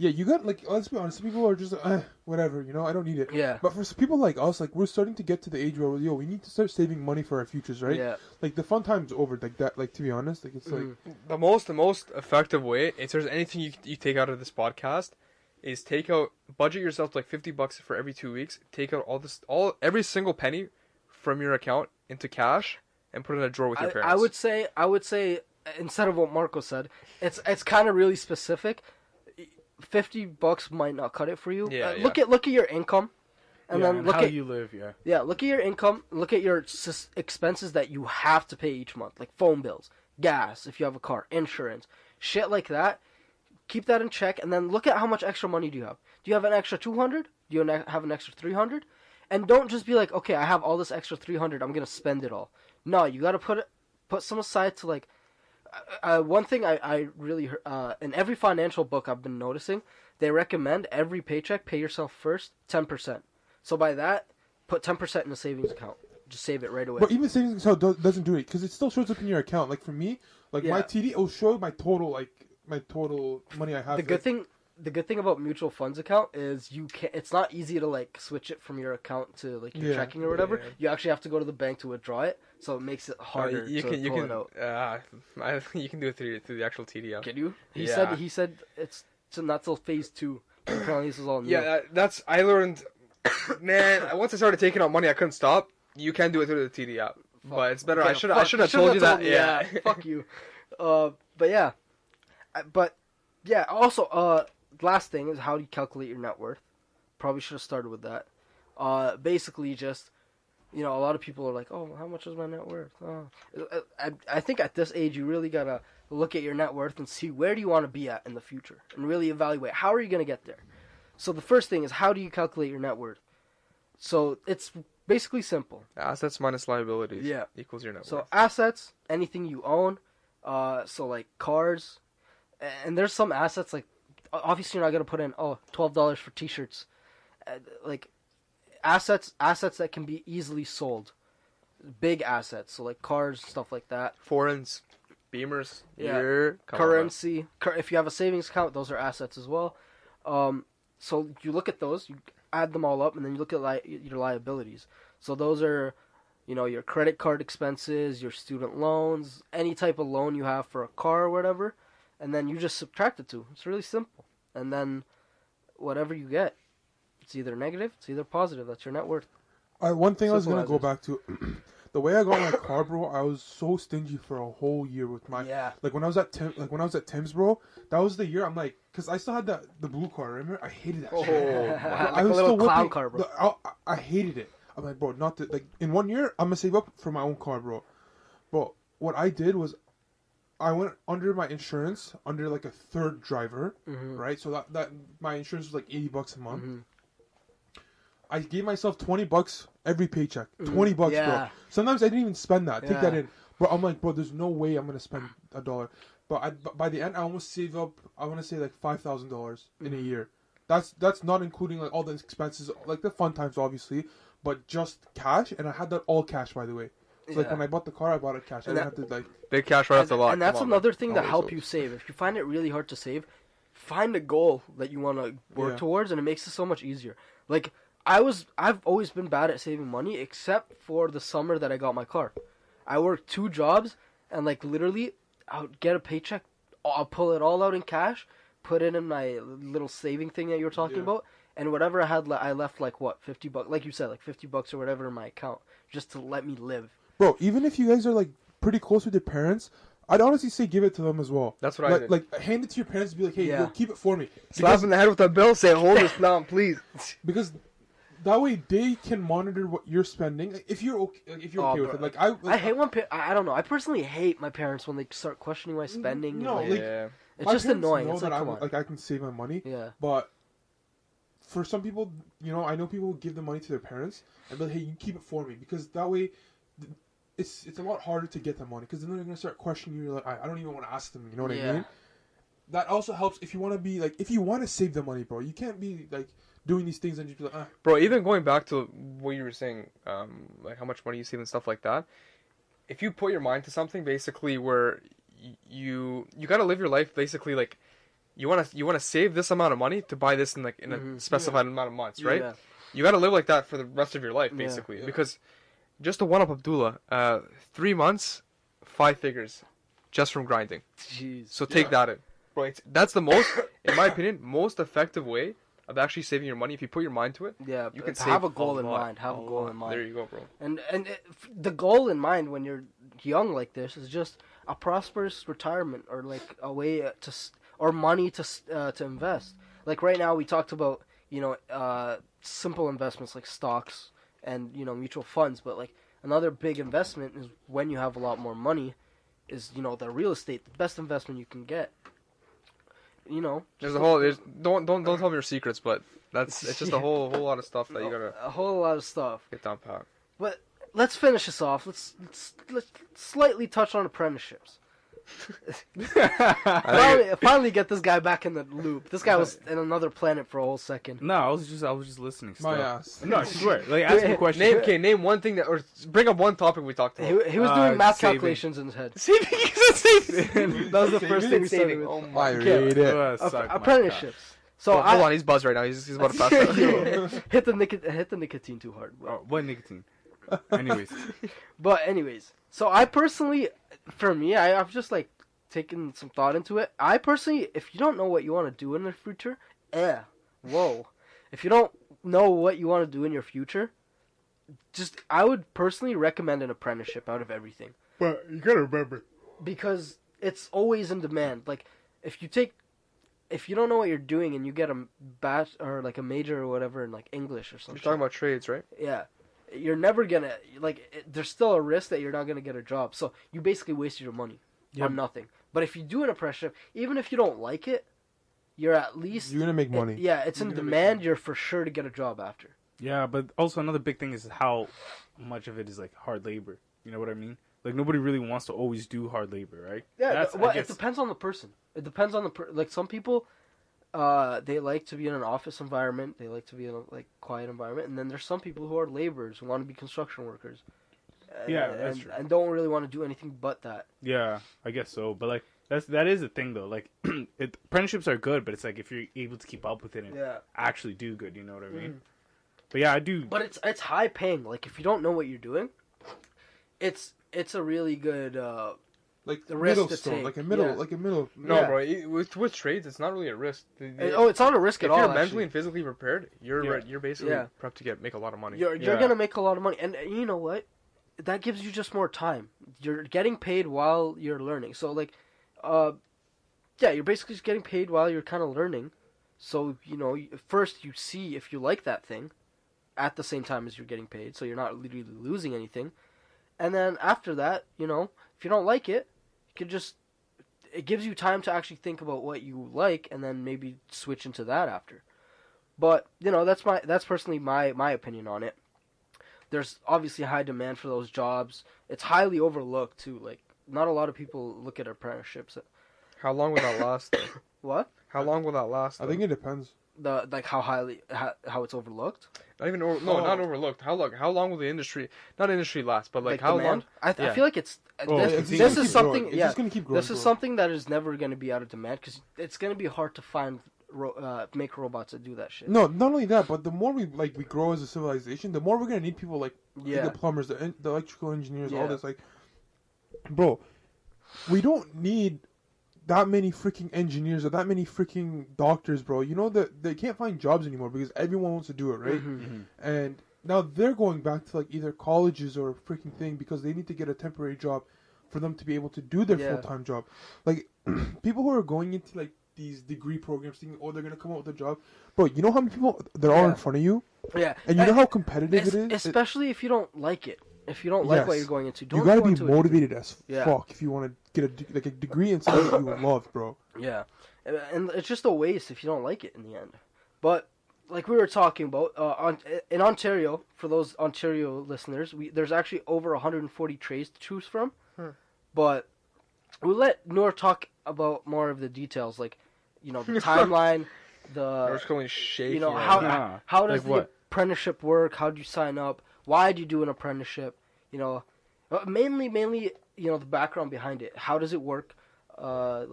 Yeah, you got, like, let's be honest, people are just like, whatever, you know, I don't need it. Yeah. But for people like us, like, we're starting to get to the age where, we need to start saving money for our futures, right? Yeah. Like, the fun time's over, like, that, like, to be honest, like, it's like... The most effective way, if there's anything you take out of this podcast, is budget yourself to, like, $50 for every 2 weeks, take out every single penny from your account, into cash and put it in a drawer with your parents. I would say instead of what Marco said, it's kind of really specific. $50 might not cut it for you. Yeah, Look at your income, and then look how at you live. look at your income. Look at your expenses that you have to pay each month, like phone bills, gas, if you have a car, insurance, shit like that. Keep that in check, and then look at how much extra money do you have. Do you have an extra 200? Do you have an extra 300? And don't just be like, okay, I have all this extra 300, I'm gonna spend it all. No, you gotta put some aside to like. One thing I really in every financial book I've been noticing, they recommend every paycheck pay yourself first 10%. So by that, put 10% in a savings account. Just save it right away. But even savings account doesn't do it because it still shows up in your account. Like for me, like my TD, it will show my total money I have. The good thing about mutual funds account is it's not easy to like switch it from your account to like your checking or whatever. Yeah. You actually have to go to the bank to withdraw it, so it makes it harder to pull it out. You can do it through the actual TD app. Can you? He said it's not till phase 2. Apparently this is all new. Yeah, I learned. Man, once I started taking out money, I couldn't stop. You can do it through the TD app, but it's better. Okay, I should have told you that. Yeah, fuck you. But yeah. Also, last thing is how do you calculate your net worth? Probably should have started with that. Basically, just a lot of people are like, "Oh, how much is my net worth?" Oh. I think at this age, you really gotta look at your net worth and see where do you want to be at in the future, and really evaluate how are you gonna get there. So the first thing is how do you calculate your net worth? So it's basically simple. Assets minus liabilities equals your net worth. So assets, anything you own. So like cars, and there's some assets like. Obviously, you're not gonna put in $12 for T-shirts, like assets that can be easily sold, big assets, so like cars, stuff like that. Foreigns, Beamers, currency. If you have a savings account, those are assets as well. So you look at those, you add them all up, and then you look at your liabilities. So those are, your credit card expenses, your student loans, any type of loan you have for a car or whatever. And then you just subtract the two. It's really simple. And then whatever you get, it's either negative, it's either positive. That's your net worth. One thing I was going to go back to, the way I got my car, bro, I was so stingy for a whole year with my... Yeah. Like when I was at Tim's, bro, that was the year I'm like... Because I still had the blue car, remember? I hated that shit. Like I was a little clown car, bro. I hated it. I'm like, bro, not to... Like, in 1 year, I'm going to save up for my own car, bro. Bro, what I did was... I went under my insurance, under like a third driver, right? So that my insurance was like $80 a month. Mm-hmm. I gave myself $20 every paycheck. $20, bro. Sometimes I didn't even spend that. Take that in. But I'm like, bro, there's no way I'm gonna spend $1. But by the end, I almost save up. I want to say like $5,000 in a year. That's not including like all the expenses, like the fun times, obviously, but just cash. And I had that all cash, by the way. So like when I bought the car, I bought it cash. I didn't have to like big cash right off the lot. And that's another thing to help you save. If you find it really hard to save, find a goal that you want to work towards, and it makes it so much easier. Like I've always been bad at saving money, except for the summer that I got my car. I worked 2 jobs, and like literally, I would get a paycheck, I'll pull it all out in cash, put it in my little saving thing that you were talking about, and whatever I had, I left like what $50, like you said, like $50 or whatever in my account, just to let me live. Bro, even if you guys are like pretty close with your parents, I'd honestly say give it to them as well. That's what I did. Like hand it to your parents and be like, hey, yo, keep it for me. Slap in the head with a bill, say, hold this down, please. Because that way they can monitor what you're spending. If you're okay, with it, like I hate when I don't know. I personally hate my parents when they start questioning my spending. No, it's just annoying. It's like, come on. Like I can save my money. Yeah. But for some people, I know people give the money to their parents and be like, hey, you keep it for me, because that way. It's a lot harder to get the money, because then they're gonna start questioning you. You're like, I don't even want to ask them. You know what I mean? That also helps if you want to be like, if you want to save the money, bro. You can't be like doing these things and just be like, Bro, even going back to what you were saying, like how much money you save and stuff like that. If you put your mind to something, basically where you gotta live your life, basically like you wanna save this amount of money to buy this in a specified amount of months, right? Yeah. You gotta live like that for the rest of your life, basically, because. Just to one up Abdullah, 3 months, 5 figures, just from grinding. Jeez. So take that in. Bro, that's the most, in my opinion, most effective way of actually saving your money, if you put your mind to it, Yeah, you can have save a goal in lot. mind. Have a goal in mind. There you go, bro. And the goal in mind when you're young like this is just a prosperous retirement, or like a way or money to invest. Like right now, we talked about simple investments like stocks and mutual funds, but like another big investment is when you have a lot more money, is the real estate, the best investment you can get. There's don't tell me your secrets, but it's just a whole lot of stuff that you gotta a whole lot of stuff get down pat. But let's finish this off. Let's slightly touch on apprenticeships. finally get this guy back in the loop. This guy was in another planet for a whole second. No, I was just listening. My ass. No, I swear. Like, ask me a question. Name one thing or bring up one topic we talked about. He was doing math saving. calculations in his head. Saving. That was the first thing we started with. Oh my God. Apprenticeships. So hold on, he's buzzed right now. He's about to pass out. hit the nicotine too hard. Oh, what nicotine? Anyways, so I personally, for me, I've just like taken some thought into it. I personally, if you don't know what you want to do in the future, if you don't know what you want to do in your future, I would personally recommend an apprenticeship out of everything. But you gotta remember, because it's always in demand. Like if you don't know what you're doing and you get a or like a major or whatever in like English or something. You're talking about trades, right? Yeah. You're never gonna there's still a risk that you're not gonna get a job. So you basically wasted your money on nothing. But if you do an apprenticeship, even if you don't like it, you're at least you're gonna make money. It's in demand. You're for sure to get a job after. Yeah, but also another big thing is how much of it is like hard labor. You know what I mean? Like nobody really wants to always do hard labor, right? Yeah. It depends on the person. It depends on like some people. They like to be in an office environment. They like to be in a quiet environment. And then there's some people who are laborers who want to be construction workers. That's true. And don't really want to do anything but that. Yeah, I guess so. But like that is the thing though. Like apprenticeships are good, but it's like if you're able to keep up with it and actually do good, you know what I mean? Mm. But yeah, I do. But it's high paying. Like if you don't know what you're doing, it's a really good like the middle risk to store, take. like a middle. No, bro. With trades, it's not really a risk. It's not a risk at all. If you're mentally and physically prepared, you're basically prepped to make a lot of money. You're gonna make a lot of money, and you know what? That gives you just more time. You're getting paid while you're learning. So you're basically just getting paid while you're kind of learning. So first you see if you like that thing, at the same time as you're getting paid. So you're not literally losing anything. And then after that, if you don't like it, it gives you time to actually think about what you like, and then maybe switch into that after. But that's personally my opinion on it. There's obviously a high demand for those jobs. It's highly overlooked too. Like not a lot of people look at apprenticeships. How long will that last? Though? What? How long will that last? Though? I think it depends. How it's overlooked. Not overlooked. How long will the industry last? But how demand? long? I feel like this is something. It's just gonna keep growing. This is something that is never going to be out of demand because it's going to be hard to find make robots that do that shit. No, not only that, but the more we grow as a civilization, the more we're gonna need people like the plumbers, the electrical engineers, all this. Like, bro, we don't need that many freaking engineers or that many freaking doctors, bro. You know that they can't find jobs anymore because everyone wants to do it, right? Mm-hmm. And now they're going back to either colleges or a freaking thing because they need to get a temporary job for them to be able to do their full-time job. Like people who are going into these degree programs thinking, they're going to come out with a job. Bro, you know how many people there are in front of you? Yeah. And you know how competitive it is? Especially if you don't like it. If you don't like what you're going into, you got to be motivated as fuck if you want to get a degree in something that you love, bro. Yeah. And it's just a waste if you don't like it in the end. But like we were talking about, in Ontario, for those Ontario listeners, there's actually over 140 trades to choose from. But we'll let Noor talk about more of the details, like the timeline, how does the apprenticeship work? How do you sign up? Why do you do an apprenticeship? Mainly, the background behind it. How does it work? So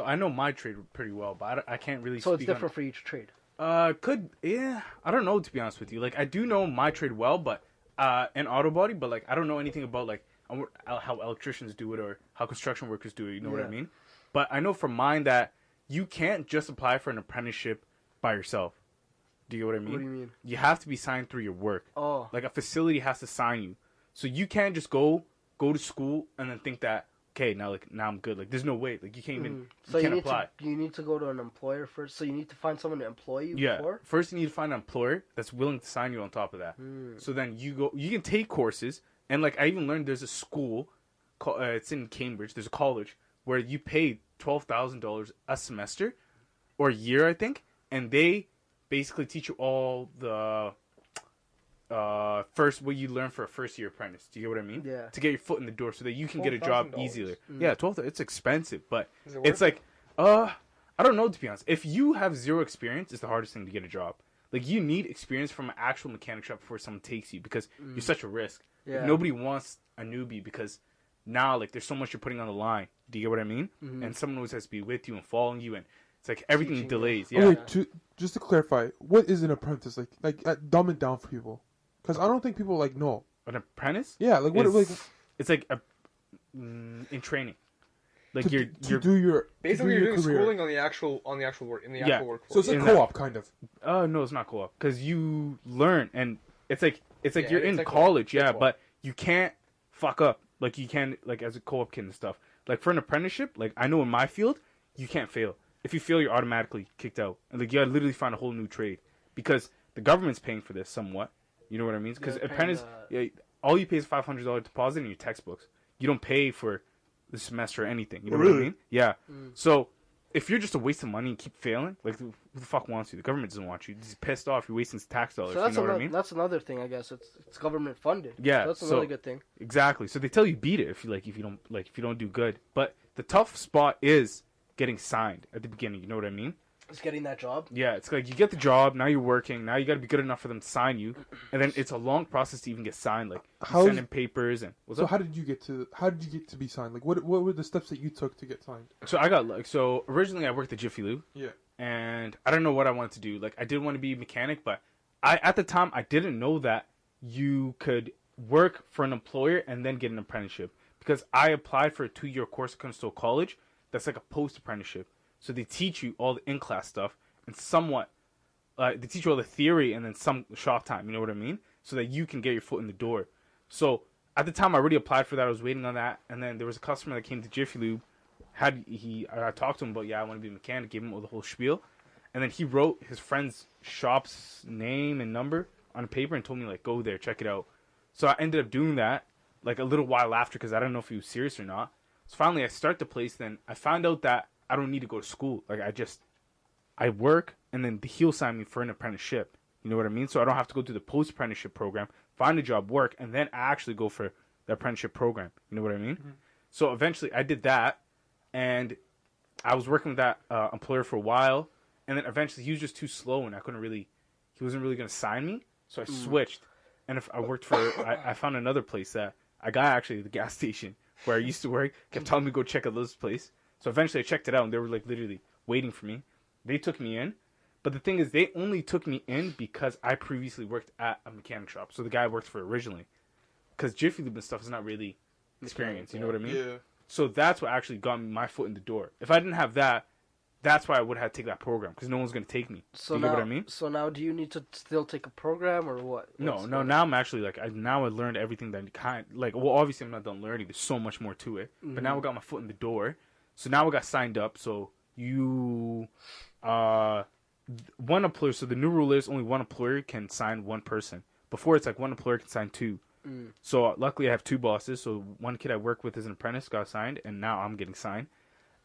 I know my trade pretty well, but I can't really. So it's different for each trade. I don't know, to be honest with you. I do know my trade well, but and auto body, but I don't know anything about how electricians do it or how construction workers do it. You know what I mean? But I know from mine that you can't just apply for an apprenticeship by yourself. Do you get what I mean? What do you mean? You have to be signed through your work. Oh. Like a facility has to sign you. So you can't just go to school and then think that, okay, now I'm good. Like there's no way. Like you can't even you can't apply. You need to go to an employer first. So you need to find someone to employ you before? First you need to find an employer that's willing to sign you on top of that. So then you can take courses, and like I even learned there's a school it's in Cambridge. There's a college where you pay $12,000 a semester or a year, I think, and they basically teach you all the first what you learn for a first year apprentice. Do you get what I mean? Yeah. To get your foot in the door so that you can get a job easier. Yeah, 12. It's expensive, but it's like I don't know, to be honest. If you have zero experience, it's the hardest thing to get a job. Like you need experience from an actual mechanic shop before someone takes you because you're such a risk. Yeah. Like, nobody wants a newbie because now like there's so much you're putting on the line. Do you get what I mean? And someone always has to be with you and following you, and it's like everything Teaching delays. You. Yeah. Okay, just to clarify, what is an apprentice? Like dumb it down for people, because I don't think people like know. An apprentice? Yeah, like what? It's like in training. Like to do your basically to do you're your doing career. schooling on the actual work in the actual workforce. So it's a In co-op kind of. No, it's not co-op because you learn, and it's like you're in like college, but you can't fuck up like you can like as a co-op kid and stuff. Like for an apprenticeship, like I know in my field, you can't fail. If you fail, you're automatically kicked out, and like you gotta literally find a whole new trade because the government's paying for this somewhat. You know what I mean? Because apprentice, all you pay is $500 deposit in your textbooks. You don't pay for the semester or anything. You know what I mean? Yeah. So if you're just a waste of money and keep failing, like who the fuck wants you? The government doesn't want you. He's pissed off. You're wasting tax dollars. So that's you know what I mean? That's another thing, I guess. It's government funded. Yeah. So that's another good thing. Exactly. So they tell you beat it if you don't do good. But the tough spot is getting signed at the beginning. You know what I mean? It's getting that job. Yeah, it's like you get the job, now you're working, now you got to be good enough for them to sign you, and then it's a long process to even get signed. Like you send in papers and. How did you get to be signed? Like what were the steps that you took to get signed? So originally I worked at Jiffy Lube. Yeah. And I don't know what I wanted to do. Like I did want to be a mechanic, but at the time I didn't know that you could work for an employer and then get an apprenticeship because I applied for a 2-year course at Coastal College. That's like a post apprenticeship. So they teach you all the in-class stuff and somewhat, they teach you all the theory and then some shop time, you know what I mean? So that you can get your foot in the door. So at the time I already applied for that, I was waiting on that, and then there was a customer that came to Jiffy Lube, I talked to him about, I want to be a mechanic, gave him all the whole spiel, and then he wrote his friend's shop's name and number on a paper and told me, like, go there, check it out. So I ended up doing that, like, a little while after, because I don't know if he was serious or not. So finally I start the place, then I found out that I don't need to go to school. Like, I work, and then he'll sign me for an apprenticeship. You know what I mean? So I don't have to go through the post-apprenticeship program, find a job, work, and then actually go for the apprenticeship program. You know what I mean? Mm-hmm. So eventually I did that, and I was working with that employer for a while, and then eventually he was just too slow, and he wasn't really going to sign me. So I switched, and if I worked for, I found another place that a guy actually at the gas station where I used to work kept telling me to go check out this place. So eventually I checked it out, and they were like literally waiting for me. They took me in. But the thing is, they only took me in because I previously worked at a mechanic shop. So the guy I worked for originally. Because Jiffy Lube and stuff is not really experience, you know what I mean? Yeah. So that's what actually got me my foot in the door. If I didn't have that, that's why I would have had to take that program. Because no one's going to take me. So you now, know what I mean? So now do you need to still take a program or what? No. Now I'm actually like, I learned everything that well, obviously I'm not done learning. There's so much more to it. Mm-hmm. But now I got my foot in the door. So now I got signed up. So one employer, so the new rule is only one employer can sign one person. Before it's like one employer can sign two. So luckily I have two bosses. So one kid I work with as an apprentice got signed, and now I'm getting signed.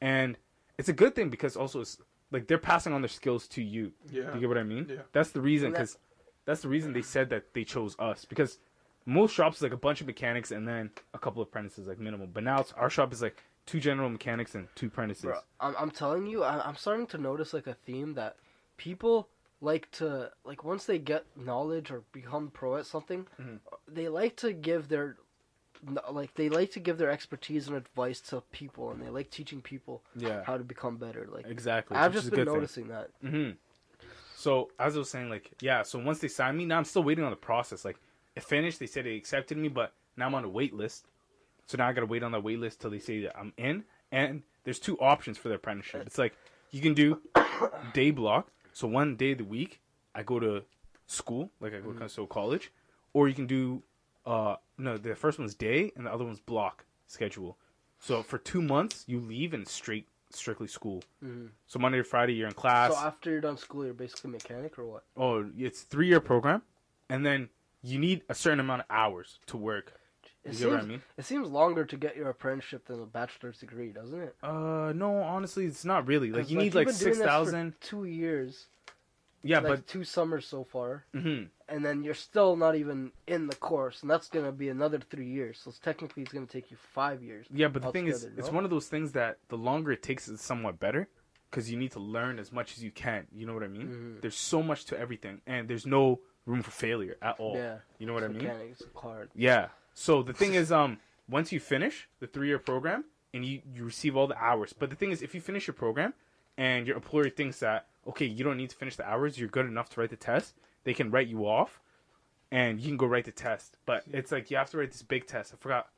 And it's a good thing because also it's like they're passing on their skills to you. Yeah. Do you get what I mean? Yeah. That's the reason, because that's the reason they said that they chose us, because most shops is like a bunch of mechanics and then a couple of apprentices, like minimum. But now our shop is like 2 general mechanics and 2 apprentices. Bro, I'm telling you, I'm starting to notice like a theme that people like to, like, once they get knowledge or become pro at something, they like to give their expertise and advice to people, and they like teaching people how to become better. Like, exactly. I've just been noticing that. So as I was saying, like, so once they signed me, now I'm still waiting on the process. Like, it finished, they said they accepted me, but now I'm on a wait list. So now I gotta wait on that wait list till they say that I'm in. And there's 2 options for the apprenticeship. It's like, you can do day block, So one day of the week, I go to school, like I go to college, or you can do, no, the first one's day and the other one's block schedule. So for 2 months, you leave and strictly school. Mm-hmm. So Monday to Friday, you're in class. So after you're done school, you're basically a mechanic or what? Oh, it's 3-year program, and then you need a certain amount of hours to work. You get what I mean? It seems longer to get your apprenticeship than a bachelor's degree, doesn't it? No, honestly, it's not really. Like you need like 6,000. 2 years. Yeah, like but 2 summers so far, and then you're still not even in the course, and that's gonna be another 3 years. So technically, it's gonna take you 5 years. Yeah, but the thing is, it's one of those things that the longer it takes, it's somewhat better, because you need to learn as much as you can. You know what I mean? Mm-hmm. There's so much to everything, and there's no room for failure at all. Yeah, you know what I mean? Mechanics, hard. Yeah. So the thing is, once you finish the 3-year program and you receive all the hours, but the thing is, if you finish your program and your employer thinks that, okay, you don't need to finish the hours, you're good enough to write the test, they can write you off and you can go write the test. But it's like you have to write this big test. I forgot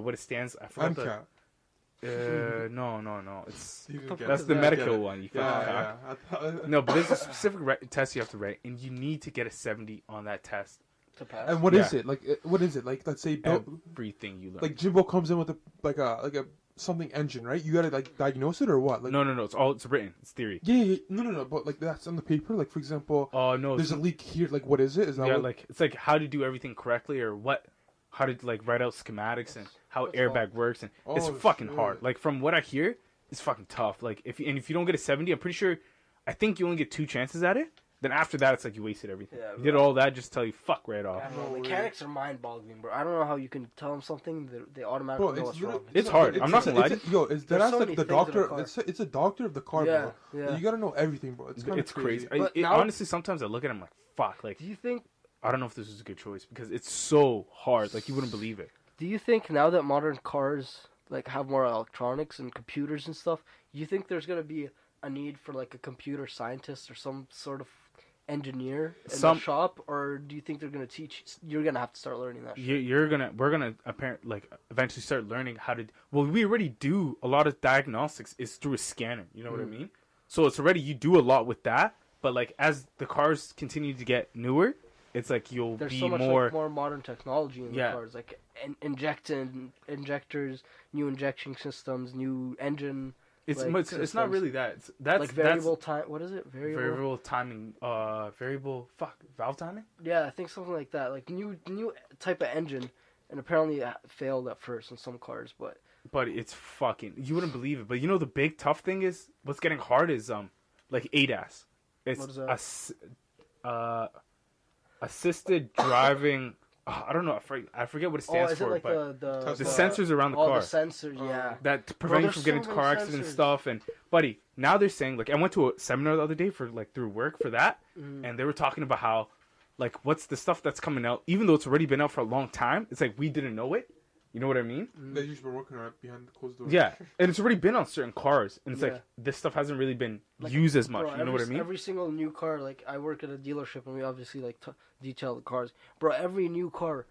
what it stands. I forgot no. That's the medical one. You forgot. No, but there's a specific test you have to write, and you need to get a 70 on that test. To pass. And what is it? Like, what is it? Like, let's say everything you learn. Like Jimbo comes in with a something engine, right? You gotta like diagnose it or what? Like, no. It's written. It's theory. Yeah. No. But like that's on the paper. Like for example, no, there's a leak here. Like, what is it? Is that like it's like how to do everything correctly or what? How to like write out schematics and how airbag works, and it's fucking hard. Like from what I hear, it's fucking tough. Like if you don't get a 70, I'm pretty sure. I think you only get 2 chances at it. Then after that, it's like you wasted everything. Yeah, you did all that just tell you fuck right off. Mechanics are mind-boggling, bro. I don't know how you can tell them something that they automatically know what's wrong. It's hard. I'm not gonna lie. That's like the doctor. It's a doctor of the car, bro. Yeah. You gotta know everything, bro. It's crazy. Honestly, sometimes I look at it, I'm like, fuck. Like, do you think? I don't know if this was a good choice because it's so hard. Like, you wouldn't believe it. Do you think now that modern cars like have more electronics and computers and stuff, you think there's gonna be a need for like a computer scientist or some sort of engineer in the shop, or do you think they're gonna teach? You're gonna have to start learning that. We're gonna apparently eventually start learning how to. Well, we already do a lot of diagnostics is through a scanner. You know what I mean? So it's already you do a lot with that. But like as the cars continue to get newer, it's like there's be so much more like, more modern technology in the cars, like injectors, new injection systems, new engine. It's not really that. That's like variable time. What is it? Variable timing. Valve timing. Yeah, I think something like that. Like new type of engine, and apparently it failed at first in some cars, but it's fucking. You wouldn't believe it, but you know the big tough thing is what's getting hard is like ADAS. It's what is that? Assisted driving. I don't know. I forget what it stands for, like but the sensors around the car. The sensors, yeah. That prevent you from getting into car accidents and stuff. And buddy, now they're saying like I went to a seminar the other day for like through work for that, and they were talking about how like what's the stuff that's coming out, even though it's already been out for a long time. It's like we didn't know it. You know what I mean? They've just been working on it behind the closed doors. Yeah, and it's already been on certain cars, and it's like this stuff hasn't really been used as much. You know what I mean? Every single new car, like I work at a dealership, and we obviously like detail the cars, bro. Every new car.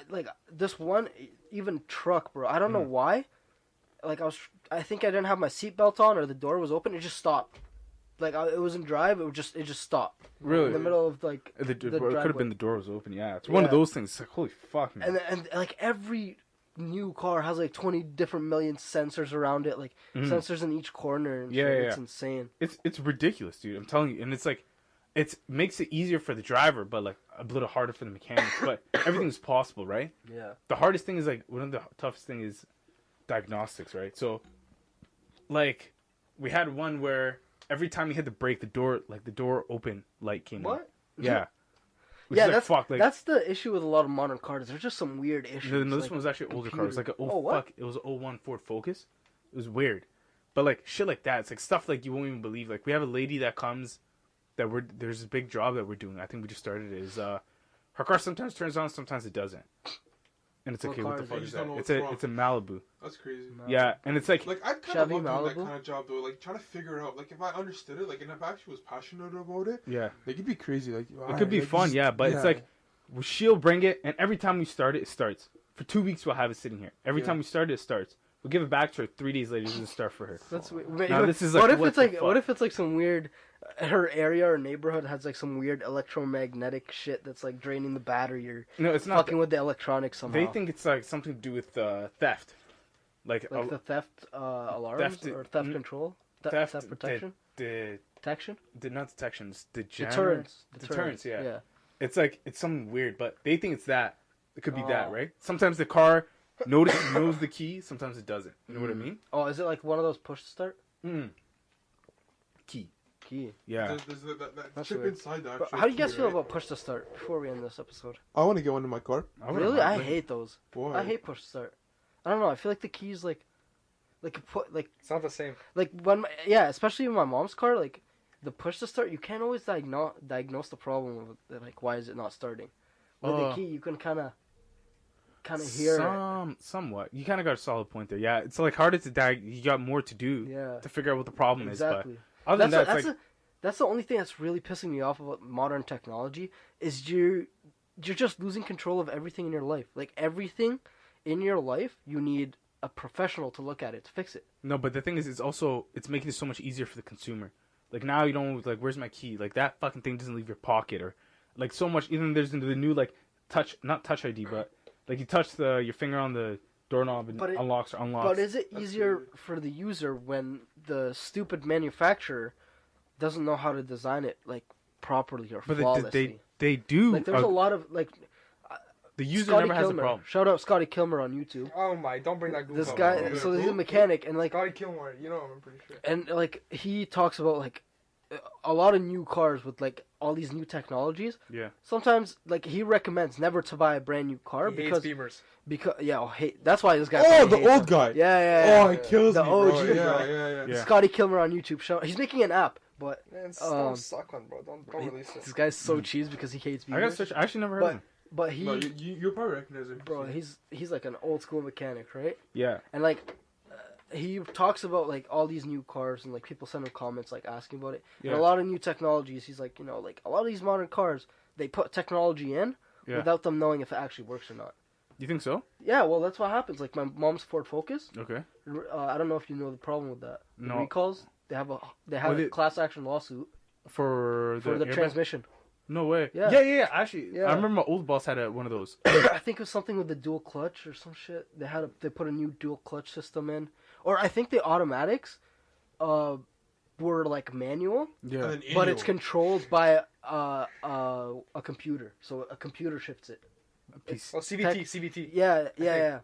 Like this one, even truck, bro. I don't know why. Like I think I didn't have my seatbelt on, or the door was open. It just stopped. Like it was in drive. It just stopped. Really? In the middle of like the it could have been the door was open. Yeah, it's one of those things. It's like holy fuck, man. And like every new car has like 20 different million sensors around it, like sensors in each corner. And shit. It's insane. It's ridiculous, dude. I'm telling you, and it's like. It makes it easier for the driver, but like a little harder for the mechanics. But everything's possible, right? Yeah. The hardest thing is like one of the toughest thing is diagnostics, right? So, like, we had one where every time you hit the brake, the door open light came on. What? Yeah. Yeah, that's the issue with a lot of modern cars. There's just some weird issues. No, this one was actually older cars. Like it was an 01 Ford Focus. It was weird, but like shit like that. It's like stuff like you won't even believe. Like we have a lady that comes. There's a big job that we're doing. I think we just started it. Is her car sometimes turns on, sometimes it doesn't, and it's okay. What the fuck is that? It's a Malibu. That's crazy. Yeah, and it's like I'd kind of love doing that kind of job though. Like trying to figure it out. Like if I understood it, like and if I actually was passionate about it, like it'd be crazy. Like it could be fun, but it's like she'll bring it, and every time we start it, it starts. For 2 weeks we'll have it sitting here. Every time we start it, it starts. We'll give it back to her 3 days later. It doesn't start for her. That's weird. Now, this is like, what if it's like some weird, her area or neighborhood has like some weird electromagnetic shit that's like draining the battery or no, it's not fucking with the electronics somehow. They think it's like something to do with theft, like the theft alarms or theft control, theft protection, detection, not detections, deterrence. Yeah, it's like it's something weird, but they think it's that. It could be that, right? Sometimes the car knows the key, sometimes it doesn't. You know what I mean? Oh, is it like one of those push to start? Key. Yeah. There's that chip inside the actual how do you guys key, feel right? about push to start before we end this episode? I want to get one in my car. Really? I hate those. Boy. I hate push to start. I don't know. I feel like the keys like it's not the same. Like when especially in my mom's car, like the push to start, you can't always diagnose the problem of it, like why is it not starting. With the key, you can kind of hear it. Somewhat. You kind of got a solid point there. Yeah, it's like harder to you got more to do to figure out what the problem is. But other than that, that's the only thing that's really pissing me off about modern technology is you're just losing control of everything in your life. Like everything in your life, you need a professional to look at it to fix it. No, but the thing is, it's making it so much easier for the consumer. Like now, you don't like, where's my key? Like that fucking thing doesn't leave your pocket, or like so much. Even there's the new like not touch ID, but like you touch your finger on the doorknob and unlocks or unlocks. But is it easier for the user when the stupid manufacturer doesn't know how to design it like properly or flawlessly? They do. Like there's a lot of like. The user Scotty never has a Kilmer. problem. Shout out Scotty Kilmer on YouTube. Oh my! Don't bring that Google. This guy, so he's a mechanic, and like Scotty Kilmer, you know him, I'm pretty sure. And like he talks about like a lot of new cars with like all these new technologies. Yeah. Sometimes like he recommends never to buy a brand new car because Beamers. That's why this guy. Oh, the old guy. Yeah. Oh, he kills the me, OG, bro. bro. Yeah. Scotty Kilmer on YouTube. He's making an app, but man, don't suck on, bro. Don't release it. This guy's so cheese because he hates Beamers. I gotta search. I actually never heard of him. But he, you'll probably recognize him, bro. He's like an old school mechanic, right? Yeah. And like, he talks about like all these new cars and like people send him comments like asking about it. Yeah. And a lot of new technologies. He's like, like a lot of these modern cars, they put technology in without them knowing if it actually works or not. You think so? Yeah. Well, that's what happens. Like my mom's Ford Focus. Okay. I don't know if you know the problem with that. No. The recalls. They have a class action lawsuit for the transmission. No way. Yeah. Actually, I remember my old boss had one of those. I think it was something with the dual clutch or some shit. They put a new dual clutch system in, or I think the automatics, were like manual. Yeah. But it's controlled by a computer, so a computer shifts it. CVT. Yeah.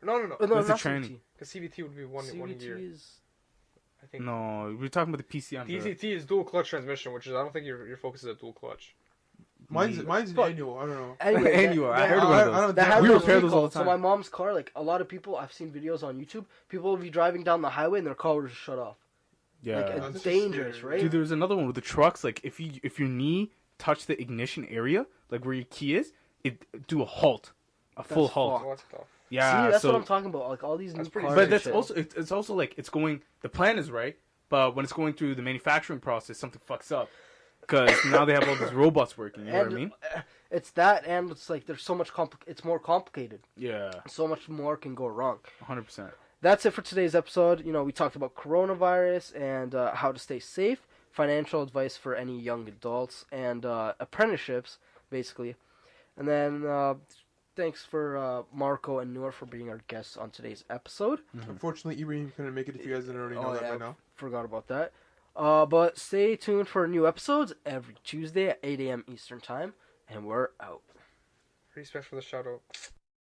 No. That's not training. Because CVT would be one year. I think. No, we're talking about the PCM. PCT is dual clutch transmission, which is I don't think your focus is a dual clutch. Mine's an annual. I don't know. Anyway, annual. I heard about those. We repair those all the time. So my mom's car, like a lot of people, I've seen videos on YouTube. People will be driving down the highway and their car will just shut off. Yeah, like, it's dangerous, right? Dude, there was another one with the trucks. Like if your knee touched the ignition area, like where your key is, it do a halt, full halt. What the? Yeah, see, that's what I'm talking about. Like all these new cars. But that's also it's also like it's going. The plan is right, but when it's going through the manufacturing process, something fucks up. Because now they have all these robots working. You know what I mean? It's that, and it's like there's so much it's more complicated. Yeah. So much more can go wrong. 100%. That's it for today's episode. We talked about coronavirus and how to stay safe, financial advice for any young adults, and apprenticeships, basically. And then thanks for Marko and Noor for being our guests on today's episode. Mm-hmm. Unfortunately, Ibrahim couldn't make it if you guys didn't already know that by now. Forgot about that. But stay tuned for new episodes every Tuesday at 8 a.m. Eastern Time, and we're out. Respect for the shout out.